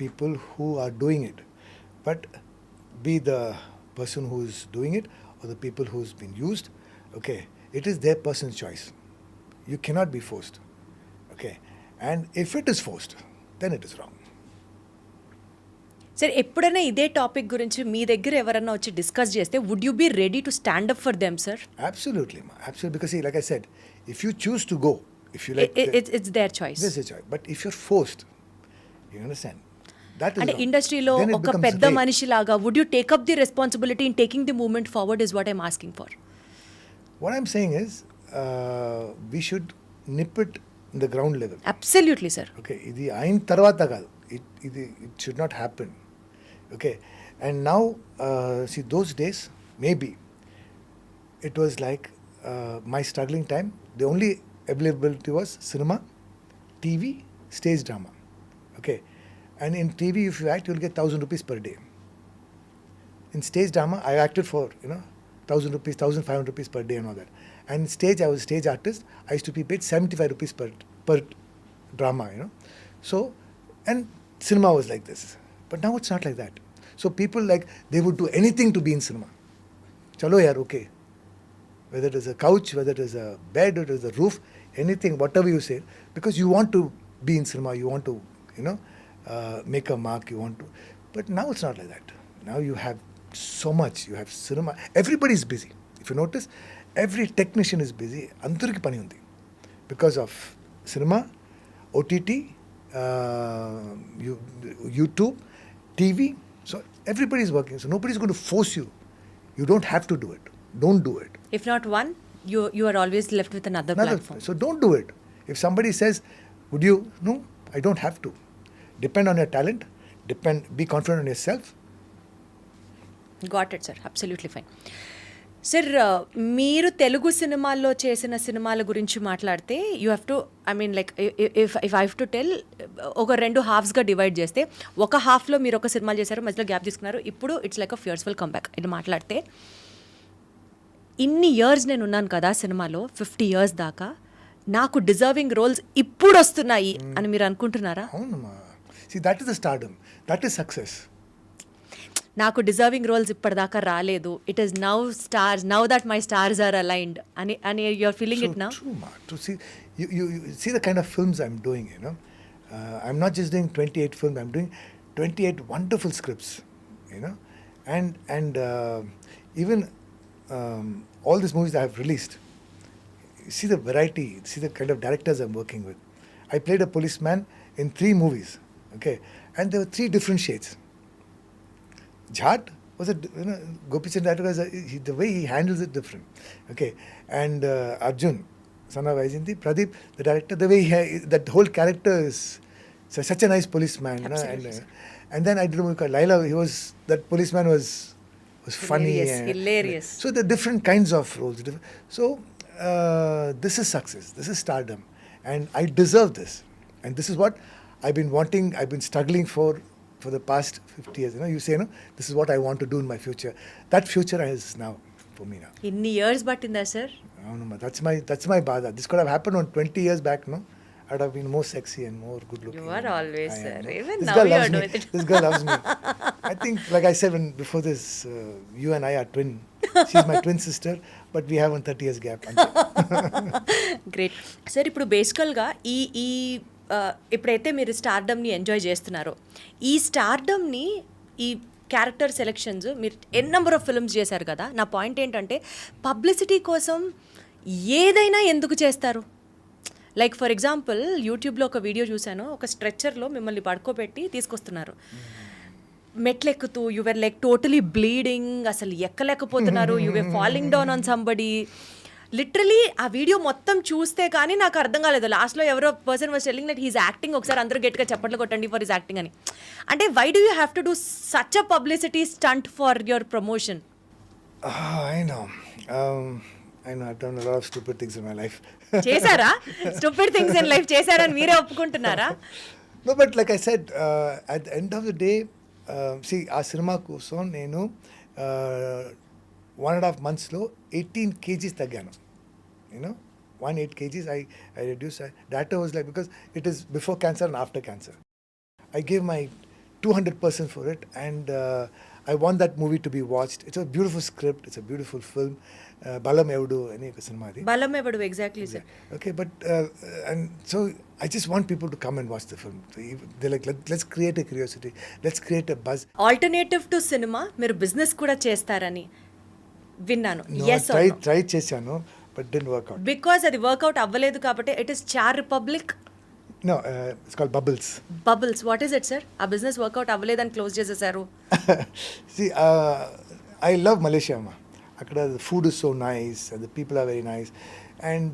people who are doing it, but be the person who is doing it or the people who's been used, okay, it is their personal choice. You cannot be forced. Okay, and if it is forced, then it is wrong. సరే ఎప్పుడైనా ఇదే topic గురించి మీ దగ్గర ఎవరన్నా వచ్చి discuss చేస్తే would you be ready to stand up for them sir? Absolutely, ma. Absolutely. Because see, like I said, if you choose to go, if you like, it's their choice. this is a choice. But if you're forced, you understand, that is అంటే wrong. ఇండస్ట్రీలో Then it ఒక becomes పెద్ద rape. మనిషిలాగా would you take up the responsibility in taking the movement forward is what I'm asking for. What I'm saying is, we should nip it in the ground level. Absolutely sir. Okay, ఇది అయిన తర్వాత కాదు. It should not happen. Okay, and now see, those days maybe it was like my struggling time. The only availability was cinema, TV, stage drama. Okay, and in TV if you act, you'll get 1,000 rupees per day. In stage drama I acted for 1,000 rupees, 1,500 rupees per day and all that. And in stage I was a stage artist. I used to be paid 75 rupees per drama. So, and cinema was like this. But now it's not like that. So people, like, they would do anything to be in cinema. Chalo yaar, okay. Whether it is a couch, whether it is a bed, whether it is a roof, anything, whatever you say, because you want to be in cinema, you want to, make a mark, you want to. But now it's not like that. Now you have so much. You have cinema. Everybody is busy. If you notice, every technician is busy. Andariki pani undi. Because of cinema, OTT, YouTube, TV. So everybody is working. So nobody is going to force you. You don't have to do it. Don't do it. If not one, you are always left with another platform. So don't do it. If somebody says, would you? No, I don't have to. Depend on your talent. Be confident on yourself. Got it sir, absolutely fine. Sir మీరు తెలుగు సినిమాల్లో చేసిన సినిమాల గురించి మాట్లాడితే you have to, I mean like if I have to tell, ఒక 2 హాఫ్స్గా divide చేస్తే, ఒక హాఫ్లో మీరు ఒక సినిమాలు చేశారు, మధ్యలో గ్యాప్ తీసుకున్నారు, ఇప్పుడు ఇట్స్ లైక్ అ ఫియర్స్ఫుల్ కంబ్యాక్. ఇది మాట్లాడితే ఇన్ని ఇయర్స్ నేను ఉన్నాను కదా సినిమాలో, 50 years దాకా, నాకు డిజర్వింగ్ రోల్స్ ఇప్పుడు వస్తున్నాయి అని మీరు అనుకుంటున్నారా? అవునమ్మా. See, that is the stardom. That is success. నాకు డిజర్వింగ్ రోల్స్ ఇప్పటిదాకా రాలేదు, it is now stars, now that my stars are aligned అని you are feeling it now? True, ma. To see, you see the kind of films I'm doing, I'm not just doing 28 films, I'm doing 28 wonderful scripts, and even all these movies that I've released, you see the variety, see the kind of directors I'm working with. I played a policeman in 3 movies, okay, and there were 3 different shades. Jhat was Gopichand director was the way he handles it different, okay, and Arjun, son of Vaijayanti, Pradeep, the director, the way that whole character is such a nice policeman, and then I did a movie called Laila. That policeman was funny, hilarious. So the different kinds of roles. So this is success. This is stardom, and I deserve this. And this is what I've been wanting. I've been struggling for the past 50 years. You say, this is what I want to do in my future. That future is now for me now. ఇన్ని years పట్టిందా sir? No, that's my bada. This could have happened on 20 years back, no? I'd have been more sexy and more good looking. You are always, sir. Even This now girl you loves are me. doing it. This girl loves me. I think, like I said before this, you and I are twin. She's my twin sister, but we have a 30 years gap. Great sir. ఇప్పుడు బేసికల్గా ఈ ఎప్పుడైతే మీరు స్టార్డమ్ని enjoy చేస్తున్నారో, ఈ స్టార్డమ్ని, ఈ character selections, మీరు నెంబర్ ఆఫ్ ఫిల్మ్స్ చేశారు కదా, నా పాయింట్ ఏంటంటే పబ్లిసిటీ కోసం ఏదైనా ఎందుకు చేస్తారు? లైక్ ఫర్ ఎగ్జాంపుల్ యూట్యూబ్లో ఒక వీడియో చూశాను, ఒక స్ట్రెచ్చర్లో మిమ్మల్ని పడుకోబెట్టి తీసుకొస్తున్నారు, మెట్లెక్కుతూ, you were like totally bleeding, అసలు ఎక్కలేకపోతున్నారు, you were falling down on somebody. Literally ఆ వీడియో మొత్తం చూస్తే కానీ నాకు అర్థం కాలేదు. లాస్ట్లో ఎవరో person was telling that he's acting, ఒకసారి అందరూ గట్టిగా చప్పట్లు కొట్టండి ఫర్ హిస్ యాక్టింగ్ అని. అంటే why do you have to do such a publicity stunt for your promotion? I know. I've done a lot of stupid things in my life. చేశారా? Stupid things in life చేశారని మీరే ఒప్పుకుంటున్నారా? No, but like I said, at the end of the day, see, ఆ cinema కోసం నేను 1.5 months 18 kgs తగ్గాను. 8 kgs. I reduced. Doctor was like, because it is before cancer and after cancer. I gave my 200% for it, and I want that movie to be watched. It's a beautiful script. It's a beautiful film. Balam Evudu any cinema adi. బలం ఎవడు exactly sir. Okay, but and so I just want people to come and watch the film. They're like, let's create a curiosity. Let's create a buzz. Alternative to cinema మీరు business కూడా చేస్తారని విన్నాను. No, I try చేశాను, but didn't work out. Because అది work out అవ్వలేదు కాబట్టి it is char republic No, it's called Bubbles. Bubbles. What is it sir? ఆ business work out అవ్వలేదని క్లోజ్ చేసేసారు. See, I love Malaysia, ma. Akkada the food is so nice and the people are very nice. And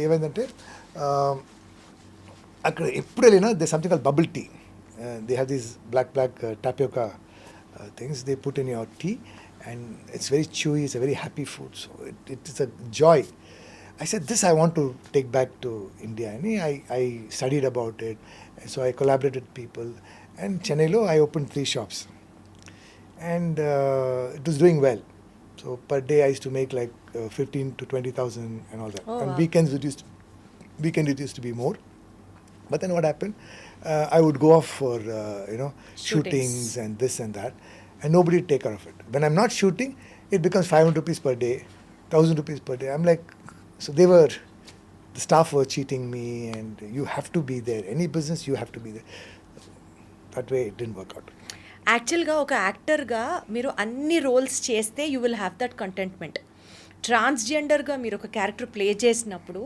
ఏమైందంటే అక్కడ ఎప్పుడు వెళ్ళినా there's something called bubble tea. They have these black tapioca things they put in your tea, and it's very chewy. It's a very happy food. So it is a joy. I said, this I want to take back to India. And I studied about it. So I collaborated with people. And Chennai I opened 3 shops. And it was doing well. So per day I used to make like 15 to 20,000 and all that. Oh, And wow. weekend it used to be more. But then what happened? I would go off for shootings and this and that. And nobody would take care of it. When I'm not shooting, it becomes 500 rupees per day, 1,000 rupees per day. I'm like, so the staff were cheating me, and you have to be there. Any business, you have to be there. That way, it didn't work out. యాక్చువల్గా ఒక యాక్టర్గా మీరు అన్ని roles చేస్తే you will have that contentment. ట్రాన్స్జెండర్గా మీరు ఒక character play చేసినప్పుడు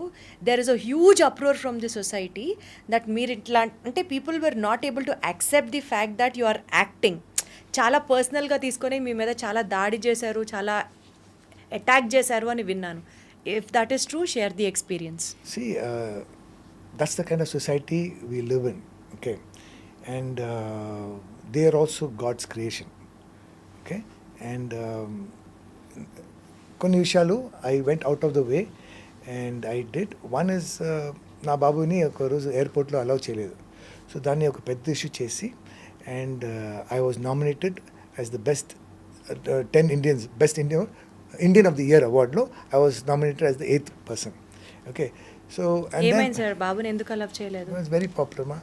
there is a huge uproar from the society that మీరు ఇట్లా అంటే people were not able to accept the fact that you are acting. చాలా పర్సనల్గా తీసుకొని మీ మీద చాలా దాడి చేశారు, చాలా అటాక్ చేశారు అని విన్నాను. If that is true, share the experience. See, that's the kind of society we live in, okay? And they are also God's creation, okay? And కొన్ని విషయాలు I went out of the way and I did. One is, నా బాబుని ఒక రోజు ఎయిర్పోర్ట్లో allow చేయలేదు. So దాన్ని ఒక పెద్ద ఇష్యూ చేసి, and I was nominated as the best 10 Indians, best Indian of the Year award lo I was nominated as the 8th person. Okay, so and ఏమైంది సార్ బాబుని ఎందుకు అలౌ చేయలేదు? it was very popular, ma.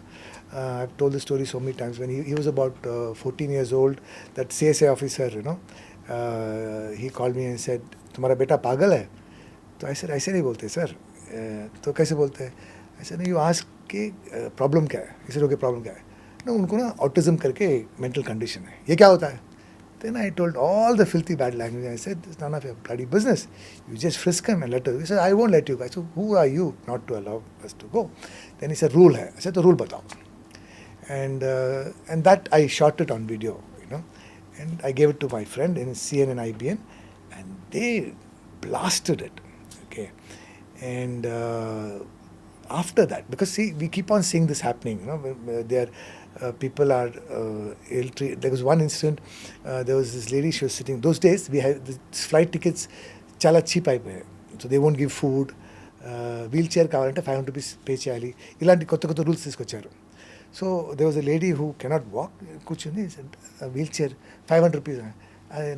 I've told the story so many times. When he was about 14 years old, that CSA officer, he called me and said, तुम्हारा बेटा पागल है? तो I said ऐसे नहीं बोलते सर. तो कैसे बोलते हैं? I said you ask कि प्रॉब्लम क्या है? he said okay प्रॉब्लम क्या है? ना उनको ना ऑटिज्म करके मेंटल कंडीशन है. ये क्या होता है? Then I told all the filthy bad language. I said, it's none of your bloody business. You just frisk him and let us. He said, I won't let you go. I said, who are you not to allow us to go? Then he said, rule hai. I said, the rule batao. And that I shot it on video, and I gave it to my friend in CNN IBN, and they blasted it. Okay, and after that, because see, we keep on seeing this happening. There. People are ill-treated. There was one incident, there was this lady, she was sitting, those days we had the flight tickets chala cheap అయిపోయాయి. So they won't give food, wheelchair కావాలంటే 500 rupees pay చేయాలి. ఇలాంటి కొత్త rules తీసుకొచ్చారు. So there was a lady who cannot walk, కూర్చుని wheelchair 500 rupees.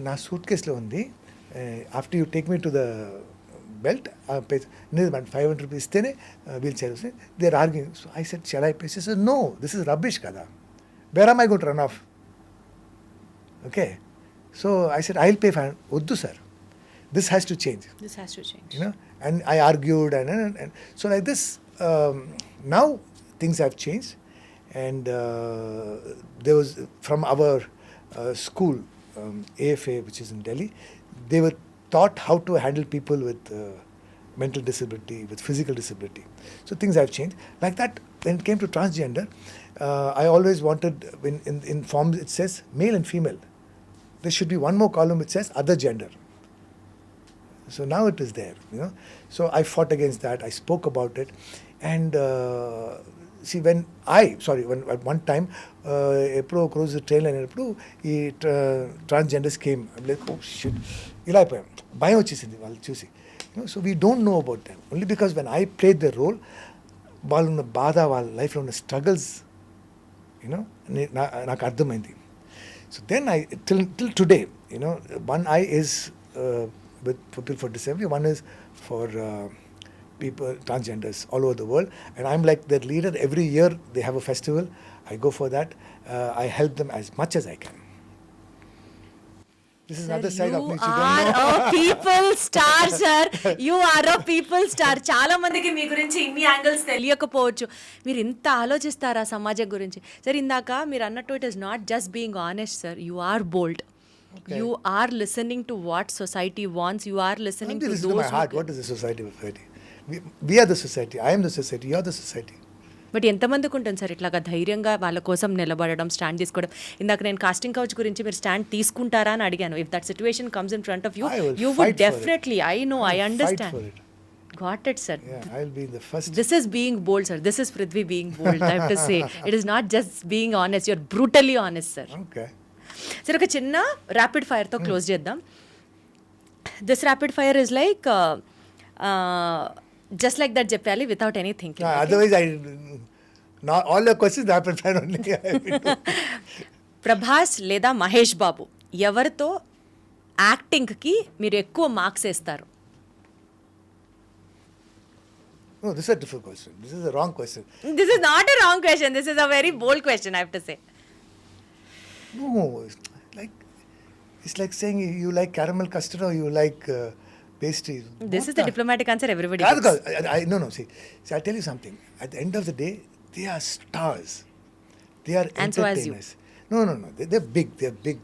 నా suit కేసులో ఉంది, after you take me to the belt, లేదు మేడం 500 rupees ఇస్తేనే వీల్ చైర్ వస్తుంది. They are arguing. So I said shall I pay? She said no, this is rubbish కదా, where am I going to run of? Okay, so I said I will pay 500. వద్దు sir, this has to change. This has to change. And I argued and so like this. Now things have changed, and there was from our school, AFA, which is in Delhi, they were taught how to handle people with mental disability, with physical disability. So things have changed. Like that, when it came to transgender, I always wanted, in forms it says male and female, there should be one more column which says other gender. So now it is there, So I fought against that. I spoke about it. And see, when at one time, ఎప్పుడో ఒక రోజు ట్రైన్లో అయినప్పుడు ఈ transgenders came. Like oh shit, ఇలా అయిపోయాం, భయం వచ్చేసింది వాళ్ళు చూసి. So we don't know about them. Only because when I played the role, వాళ్ళు ఉన్న బాధ, వాళ్ళ లైఫ్లో ఉన్న స్ట్రగల్స్ నాకు అర్థమైంది. So then I till today, one eye is with for people for disability. One is for people, transgenders all over the world. And I'm like their leader. Every year they have a festival. I go for that. I help them as much as I can. This is another side of me. You which you don't know. are a people star, sir. You are a people star. చాలా మందికి మీ గురించి ఇన్ని angles తెలియకపోవచ్చు. మీరు ఇంత ఆలోచిస్తారా సమాజం గురించి? Sir ఇందాక మీరు అన్నట్టు it is not just being honest, sir. You are bold. You are listening to what society wants. You are listening to Listen those to my heart. What is the society? We are the society. I am the society. You are the society. But ఎంతమందికి ఉంటుంది sir ఇట్లాగా ధైర్యంగా వాళ్ళ కోసం నిలబడడం, stand తీసుకోవడం? ఇందాక నేను కాస్టింగ్ కౌచ్ గురించి మీరు స్టాండ్ తీసుకుంటారా అని అడిగాను. If that situation comes in front of you, you would definitely. I know, I understand. Got it, sir. Yeah, I'll be in the first. This is being bold, sir. This is Prithvi being bold. I have to say, it is not just being honest. You're brutally honest, sir. Okay. సరే, ఒక చిన్న rapid ఫైర్తో close చేద్దాం. This rapid fire is like just like that చెప్పాలి without any thinking. Otherwise, not all the questions rapid fire only. Prabhas లేదా మహేష్ బాబు ఎవరితో యాక్టింగ్కి మీరు ఎక్కువ మార్క్స్ వేస్తారు? No, this is a difficult question. This is a wrong question. This is not a wrong question. This is a very bold question, I have to say. No, it's like saying you like caramel custard or you like pastry. This is the diplomatic answer everybody Yeah, gives. no. See, I'll tell you something. At the end of the day, they are stars. They are And so as you. entertainers. No. They're big. They're big.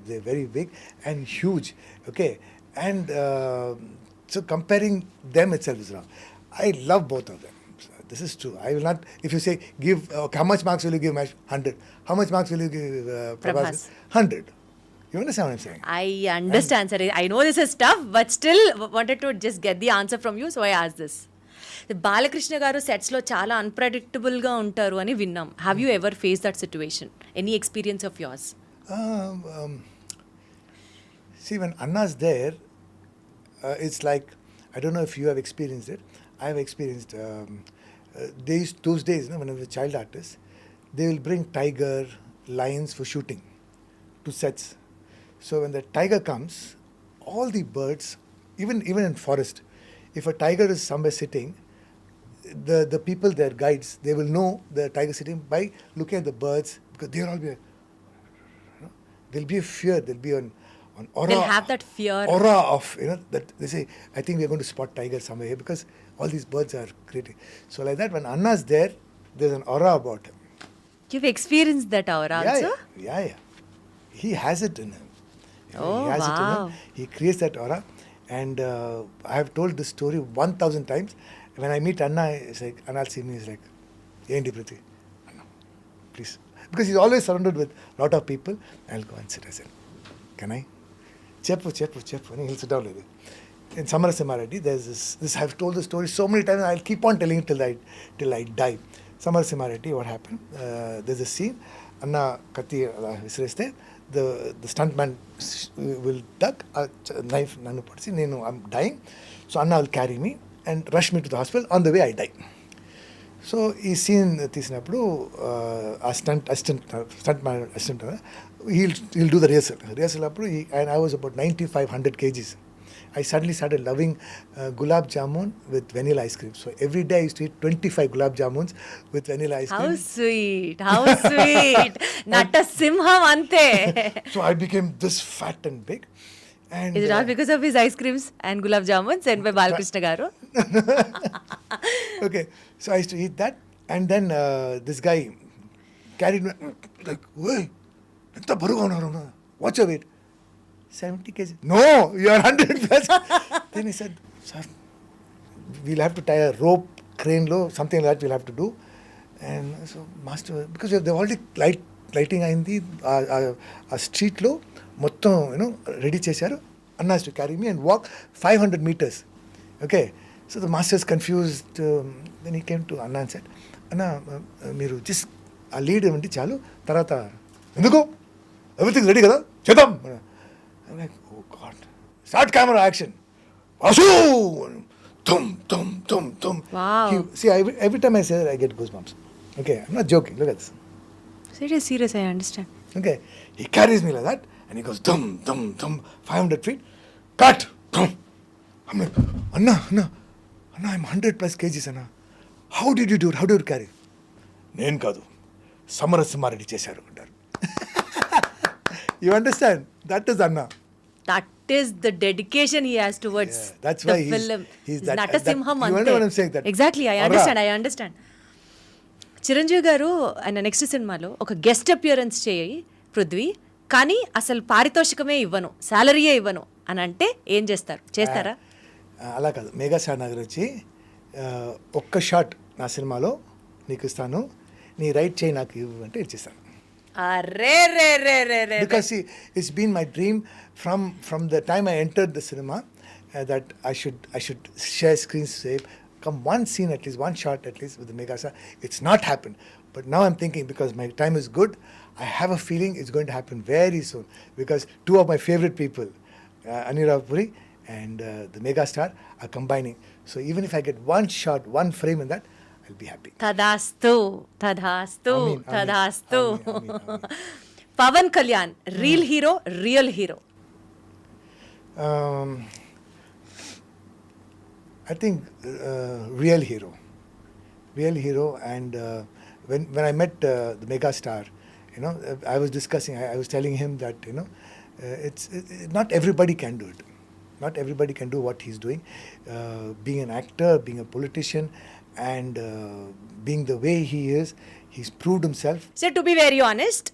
They're very big and huge. Okay, and so comparing them itself is wrong. I love both of them. This is true. I will not. If you say give, how much marks will you give? 100. How much marks will you give Prabhas? 100. You understand what I'm saying? I understand, sir. I know this is tough, but still wanted to just get the answer from you, so I asked this. Balakrishna గారు సెట్స్లో చాలా అన్ప్రెడిక్టబుల్గా ఉంటారు అని విన్నాం. Have you ever face that situation? Any experience of yours? See, when Anna's there, it's like, I don't know if you have experienced it. I have experienced those days, when I was a child artist, they will bring tiger, lions for shooting to sets. So when the tiger comes, all the birds, even in forest, if a tiger is somewhere sitting, the people, their guides, they will know the tiger sitting by looking at the birds, because they'll all be, there'll be a fear, there'll be an aura. They'll have that fear. Aura of, that they say, I think we're going to spot tiger somewhere here because all these birds are creating. So like that, when Anna's there, there's an aura about him. You've experienced that aura also? Yeah. He has it in him. Oh, he has it in wow. him. He creates that aura. And I have told this story 1,000 times. When I meet Anna, it's like, Anna will see me, it's like, Yendi Prithvi, Anna, please. Because he's always surrounded with a lot of people. I'll go and sit. I said, can I? Cheppu. And he'll sit down like that. In Samarasimha, there's this. I've told the story so many times. I'll keep on telling it till I die. Samarasimha, what happened? There's a scene. Anna Kati Visreste. The stuntman will duck a knife. I'm dying. So Anna will carry me and rush me to the hospital. On the way, I die. So ఈ scene తీసినప్పుడు ఆ stuntman assistant he'll do the rehearsal అప్పుడు and I was about 95-100 kgs. I suddenly started loving gulab jamun with vanilla ice cream. So every day I used to eat 25 gulab jamuns with vanilla ice cream. How sweet. Nata Simham ante. So I became this fat and big. And Is it all because of his ice creams and gulab jamuns and by Balakrishna garu? Okay, so I used to eat that, and then this guy carried me like, "Hey, enta baruga unnaru? What's your weight?" 70 kg. No, you are 100 plus. Then he said, "Sir, we'll have to tie a rope, crane low, something like that we'll have to do." And so, master, because they've already lighting అయింది ఆ స్ట్రీట్లో మొత్తం ready చేశారు. Anna has to carry me and walk 500 meters. Okay, so the master is confused. Then he came to Anna and said, Anna, మీరు just ఆ lead ఇవ్వండి చాలు, తర్వాత ఎందుకు ఎవ్రీథింగ్ రెడీ కదా చేద్దాం. I'm like, oh God. Start camera action. Vasu! Tum. Wow. See, every time I say that, I get goosebumps. Okay, I'm not joking. Look at this. Serious, I understand. Okay, he carries me like that, and he goes, 500 feet, cut, I'm like, Anna, I'm 100+ kgs, Anna. How did you do it? How did you carry? నేను కాదు, సమరసింహారెడ్డి చేశారు అంటారు. You understand? That is Anna. That is the dedication he has towards That's the why film. he's that. Natasimham You ante. understand what I'm saying? That Exactly, I understand. Chiranjeevi గారు ఆయన next సినిమాలో ఒక guest appearance చేయి పృథ్వీ, కానీ అసలు పారితోషికమే ఇవ్వను, శాలరీయే ఇవ్వను అని అంటే ఏం చేస్తారా? అలా కాదు, మెగాస్టార్ నగర్ వచ్చి ఒక్క షాట్ నా సినిమాలో నీకు ఇస్తాను, నీ రైట్ చేయి నాకు ఇవ్వు అంటే ఇచ్చేస్తాను. అరే రే రే రే రే. Because see, it's been my dream from the time I entered the cinema that I should share screen save, come one scene at least, one shot at least with the megastar. It's not happened, but now I'm thinking, because my time is good, I have a feeling it's going to happen very soon, because two of my favorite people, Anirudh Puri and the megastar, are combining. So even if I get one shot, one frame in that, I'll be happy. తదాస్తు. Amin. Pawan Kalyan real hero? I think real hero, and when I met the megastar, I was discussing, I was telling him that it's not everybody can do it. Not everybody can do what he's doing. Being an actor, being a politician, and being the way he is, he's proved himself. So to be very honest,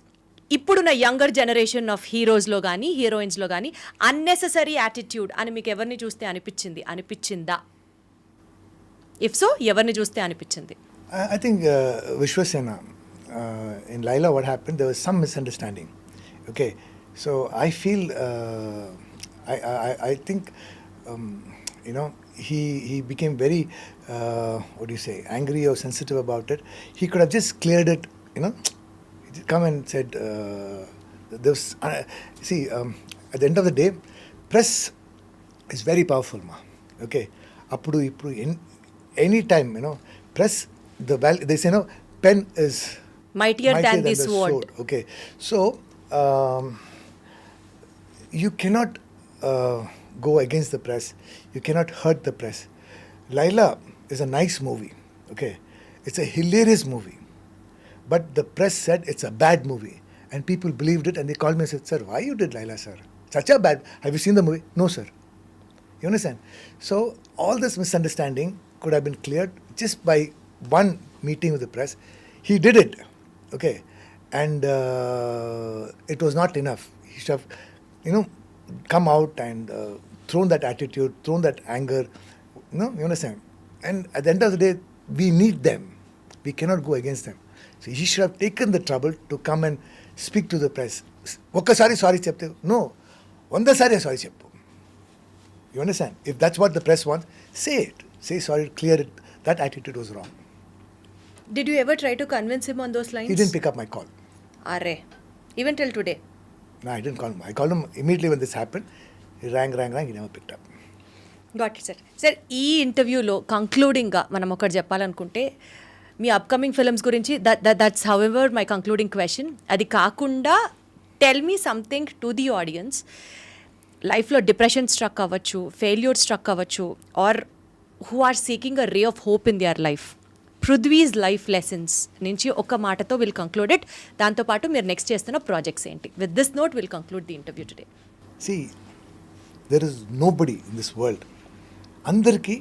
ఇప్పుడున్న younger generation of హీరోస్లో కానీ హీరోయిన్స్లో కానీ unnecessary attitude అని మీకు ఎవరిని చూస్తే అనిపించిందా? If so, ఎవరిని చూస్తే అనిపించింది? I think Vishwasena, in Laila, what happened, there was some misunderstanding. Okay, so I feel, I think, he became very, what do you say, angry or sensitive about it. He could have just cleared it, He come and said, there was, see, at the end of the day, press is very powerful, ma. Okay, appudu any time, press, they say, pen is mightier than the sword. Okay, so you cannot go against the press, you cannot hurt the press. Laila is a nice movie, okay, it's a hilarious movie, but the press said it's a bad movie, and people believed it, and they called me and said, sir, why you did Laila, sir? Such a bad, have you seen the movie? No, sir. You understand? So all this misunderstanding could have been cleared just by one meeting with the press. He did it, okay, and it was not enough. He should have, come out and thrown that attitude, thrown that anger, you understand? And at the end of the day, we need them. We cannot go against them. So he should have taken the trouble to come and speak to the press. Okkasari sorry chepte. No, ondasari sorry cheppu. You understand? If that's what the press wants, say it. Say sorry, clear it. That attitude was wrong. Did you ever try to convince him on those lines? He didn't pick up my call. Arre, even till today? No, I didn't call him. I called him immediately when this happened. He rang. He never picked up. Got it sir. ఈ ఇంటర్వ్యూలో కంక్లూడింగ్గా మనం ఒకటి చెప్పాలనుకుంటే, మీ upcoming films గురించి that's however my concluding question. అది కాకుండా tell me something to the audience. లైఫ్లో డిప్రెషన్ స్ట్రక్ అవ్వచ్చు, ఫెయిల్యూర్ స్ట్రక్ అవ్వచ్చు, or who are seeking a ray of hope in their life. Prithvi's life lessons నుంచి ఒక మాటతో will conclude it. దాంతోపాటు మీరు నెక్స్ట్ చేస్తున్న ప్రాజెక్ట్స్ ఏంటి? With this note will conclude the interview today. See, there is nobody in this world. అందరికీ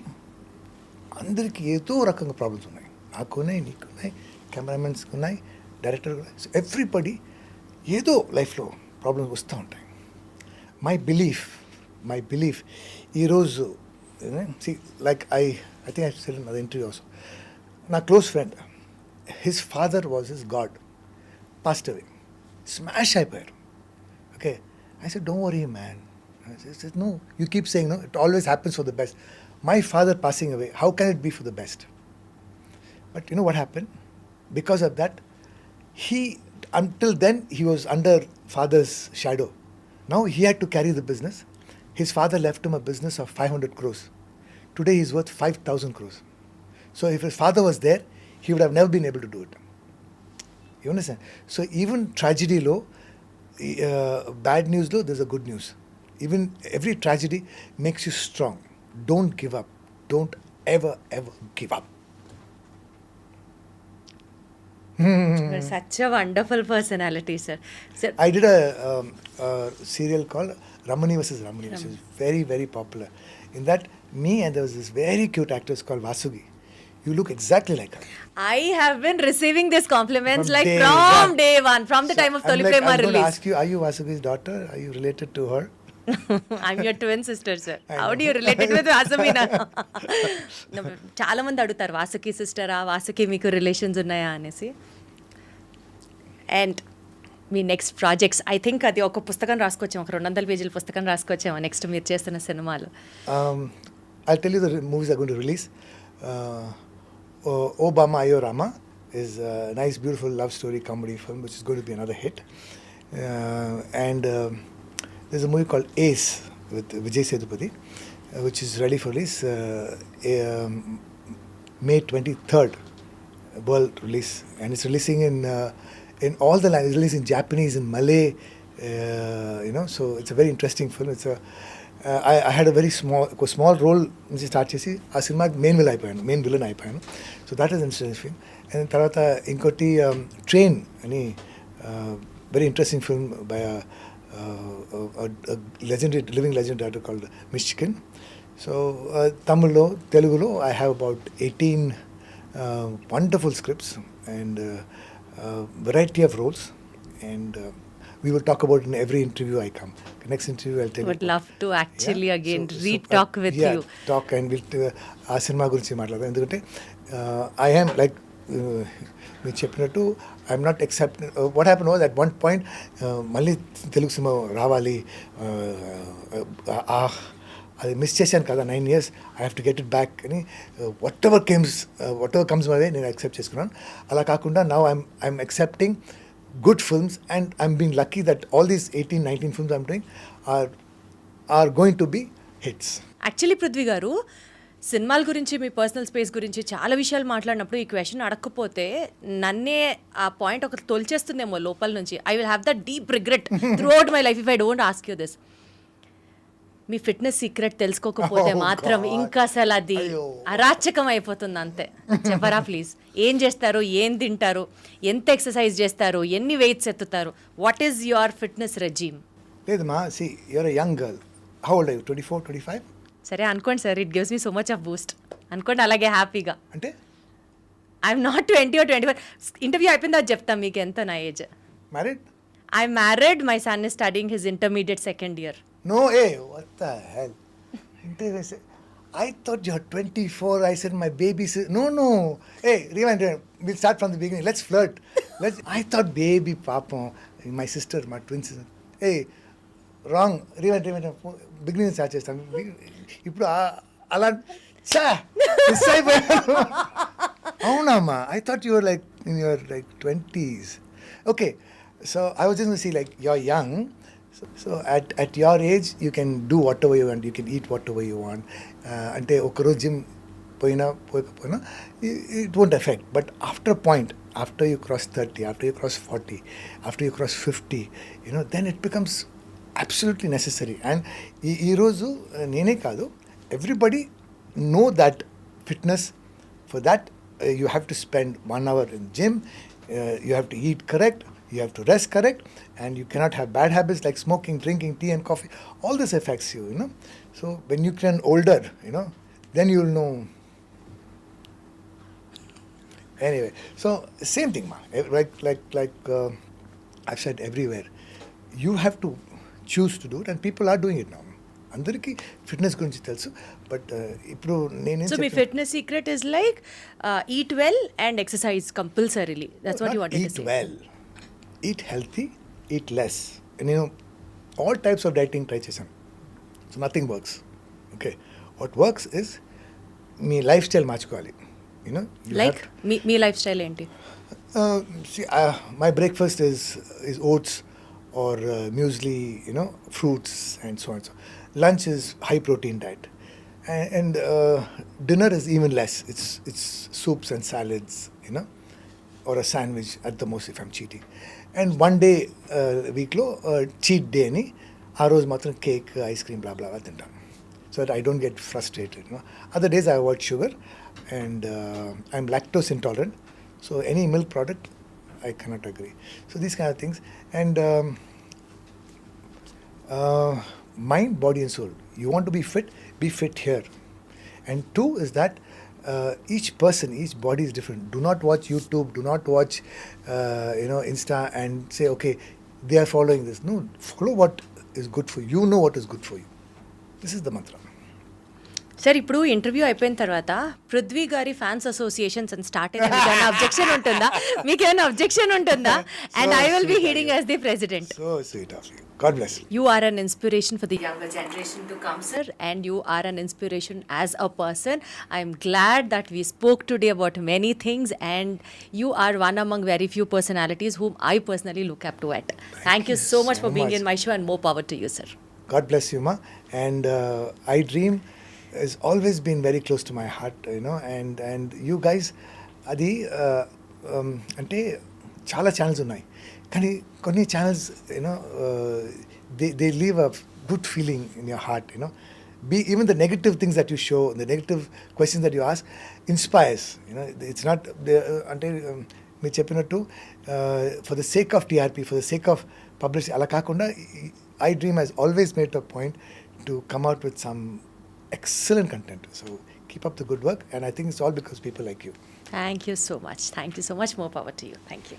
ఏదో రకంగా ప్రాబ్లమ్స్ ఉన్నాయి. నాకున్నాయి, నీకున్నాయి, కెమెరామెన్స్కి ఉన్నాయి, డైరెక్టర్ ఉన్నాయి. సో ఎవ్రీబడి ఏదో లైఫ్లో ప్రాబ్లమ్స్ వస్తూ ఉంటాయి. మై బిలీఫ్ ఈరోజు like I think I said in other interview also, నా close friend, his father was his god, passed away, smash అయిపోయారు. Okay, I said, don't worry, man. I said, no, you keep saying, no, it always happens for the best. My father passing away, how can it be for the best? But you know what happened? Because of that, until then, he was under father's shadow. Now he had to carry the business. His father left him a business of 500 crores. Today he's worth 5,000 crores. So if his father was there, he would have never been able to do it. You understand? So even tragedy low, bad news low, there's a good news. Even every tragedy makes you strong. don't give up. Don't ever give up. You're such a wonderful personality, sir. Sir, I did a serial called Ramani vs. Ramani, which is very, very popular. In that, me and there was this very cute actress called Vasugi. You look exactly like her. I have been receiving these compliments From like day from one. day one, from the time of I'm Tolu like, Prema I'm going to release. ask you, are you Vasugi's daughter? Are you related to her? I'm your twin sister, sir. I How know. do you relate it with Vasumina? చాలా మంది అడుగుతారు వాసుకి సిస్టరా వాసుకి మీకు relations ఉన్నాయా అనేసి. And me next projects I think అది ఒక పుస్తకం రాసుకొచ్చాము, ఒక 200 పేజీల పుస్తకం రాసుకొచ్చాము నెక్స్ట్ మీరు చేస్తున్న సినిమాలు. I'll tell you the movies are going to release. Obama Ayo Rama is a nice, beautiful love story comedy film, which is going to be another hit. And there's a movie called Ace with Vijay Sethupathi, which is ready for release May 23rd, world release, and it's releasing in all the languages. It's releasing in Japanese, in Malay, so it's a very interesting film. It's a I had a very small role నుంచి start చేసి ఆ సినిమాకి main villain అయిపోయాను. So that is interesting film. And తర్వాత ఇంకోటి train అని very interesting film by legendary living legend director called Mysskin. So తమిళ్లో తెలుగులో I have about 18 wonderful scripts and variety of roles, and we will talk about it in every interview I come. The next interview I'll tell you. Would love to actually again So, re-talk with you. Talk and we'll ఆ cinema గురించి మాట్లాడదాం. ఎందుకంటే I am like మీరు చెప్పినట్టు I'm not except what happen was at one point మళ్ళీ Telugu cinema రావాలి, అది miss చేశాను కదా 9 years, I have to get it back అని whatever comes my way నేను యాక్సెప్ట్ చేసుకున్నాను. అలా కాకుండా now I'm accepting good films, and I'm being lucky that all these 18-19 films I'm doing are going to be hits. Actually Prithvi గారు సినిమాల గురించి మీ personal space గురించి చాలా విషయాలు మాట్లాడినప్పుడు ఈ క్వశ్చన్ అడగకపోతే నన్నే ఆ పాయింట్ ఒక తొలిచేస్తుందేమో లోపల నుంచి. I will have the deep regret throughout my life if I don't ask you this. మీ ఫిట్నెస్ సీక్రెట్ తెలుసుకోకపోతే మాత్రం ఇంకా అసలు అది అరాచకం అయిపోతుంది అంతే. చెప్పరా ప్లీజ్, ఏం చేస్తారు, ఏం తింటారు, ఎంత ఎక్సర్సైజ్ చేస్తారు, ఎన్ని వెయిట్స్ ఎత్తుతారు, what is your fitness regime? లేదమ్మా, see, you're a young girl. How old are you? 24, 25? సరే అనుకోండి sir, it gives me so much of Boost అనుకోండి, అలాగే హ్యాపీగా. అంటే ఐఎమ్ నాట్ 20 or 21. ఇంటర్వ్యూ అయిపోయింది అది చెప్తాను మీకు ఎంత నా age. married? I'm married, my son is studying his intermediate second year. No, hey, what the hell? I thought you're 24. I said my baby. No. Hey, rewind. We'll start from the beginning. Let's flirt. I thought baby, papa, my sister, my twin sister. Hey, wrong. Rewind. Beginning start చేస్తాం. ఇప్పుడు అలా చా miss అయిపోయాను. అవునమ్మా, I thought you were like in your like 20s. Okay, so I was just going to say like you're young. So at your age, you can do whatever you want. You can eat whatever you want. అంటే ఒకరోజు gym పోయినా it won't affect. But after a point, after you cross 30, after you cross 40, after you cross 50, then it becomes absolutely necessary. And ఈరోజు నేనే కాదు, everybody know that fitness, for that you have to spend 1 hour in gym, you have to eat correct, you have to rest correct, and you cannot have bad habits like smoking, drinking tea and coffee. All this affects you, So when you get older, then you'll know. Anyway, so same thing, ma. Like I've said everywhere, you have to choose to do it, and people are doing it now. అందరికీ fitness గురించి తెలుసు, but ఇప్పుడు నేను so me fitness secret is like eat well and exercise compulsorily. That's what you wanted to say. Eat well, eat healthy, eat less. And all types of dieting try చేశాను, so nothing works. Okay, what works is me life style మార్చుకోవాలి. Like మీ life style ఏంటి? See, my breakfast is oats or muesli, fruits and so on. So lunch is high protein diet, and dinner is even less. It's soups and salads, or a sandwich at the most if I'm cheating. And one day week lo cheat day ani aa roju matram cake, ice cream, blah blah blah tintam. So so that I don't get frustrated. Other days I avoid sugar, and I'm lactose intolerant, so any milk product I cannot agree. So these kind of things, and mind, body and soul. You want to be fit here. And two is that each person, each body is different. Do not watch YouTube, do not watch Insta and say, okay, they are following this. No, follow what is good for you. You know what is good for you. This is the mantra. Sir ఇప్పుడు interview అయిపోయిన తర్వాత పృథ్వీ గారి fans associations అని start అయిన మీకేమైనా objection ఉంటుందా? మీకేమైనా objection ఉంటుందా? And I will be hearing as the president. So sweet of you. God bless you. You are an inspiration for the younger generation to come, sir, and you are an inspiration as a person. I'm glad that we spoke today about many things, and you are one among very few personalities whom I personally look up to at. Thank you so much for being in my show, and more power to you, sir. God bless you, ma. And iDream has always been very close to my heart, and you guys, అది అంటే చాలా channels ఉన్నాయి, కానీ కొన్ని channels they leave a good feeling in your heart, even the negative things that you show, the negative questions that you ask inspires, it's not అంటే మీరు చెప్పినట్టు for the sake of TRP, for the sake of publicity అలా కాకుండా iDream has always made a point to come out with some excellent content. So keep up the good work, and I think it's all because people like you. Thank you so much. Thank you so much. More power to you. Thank you.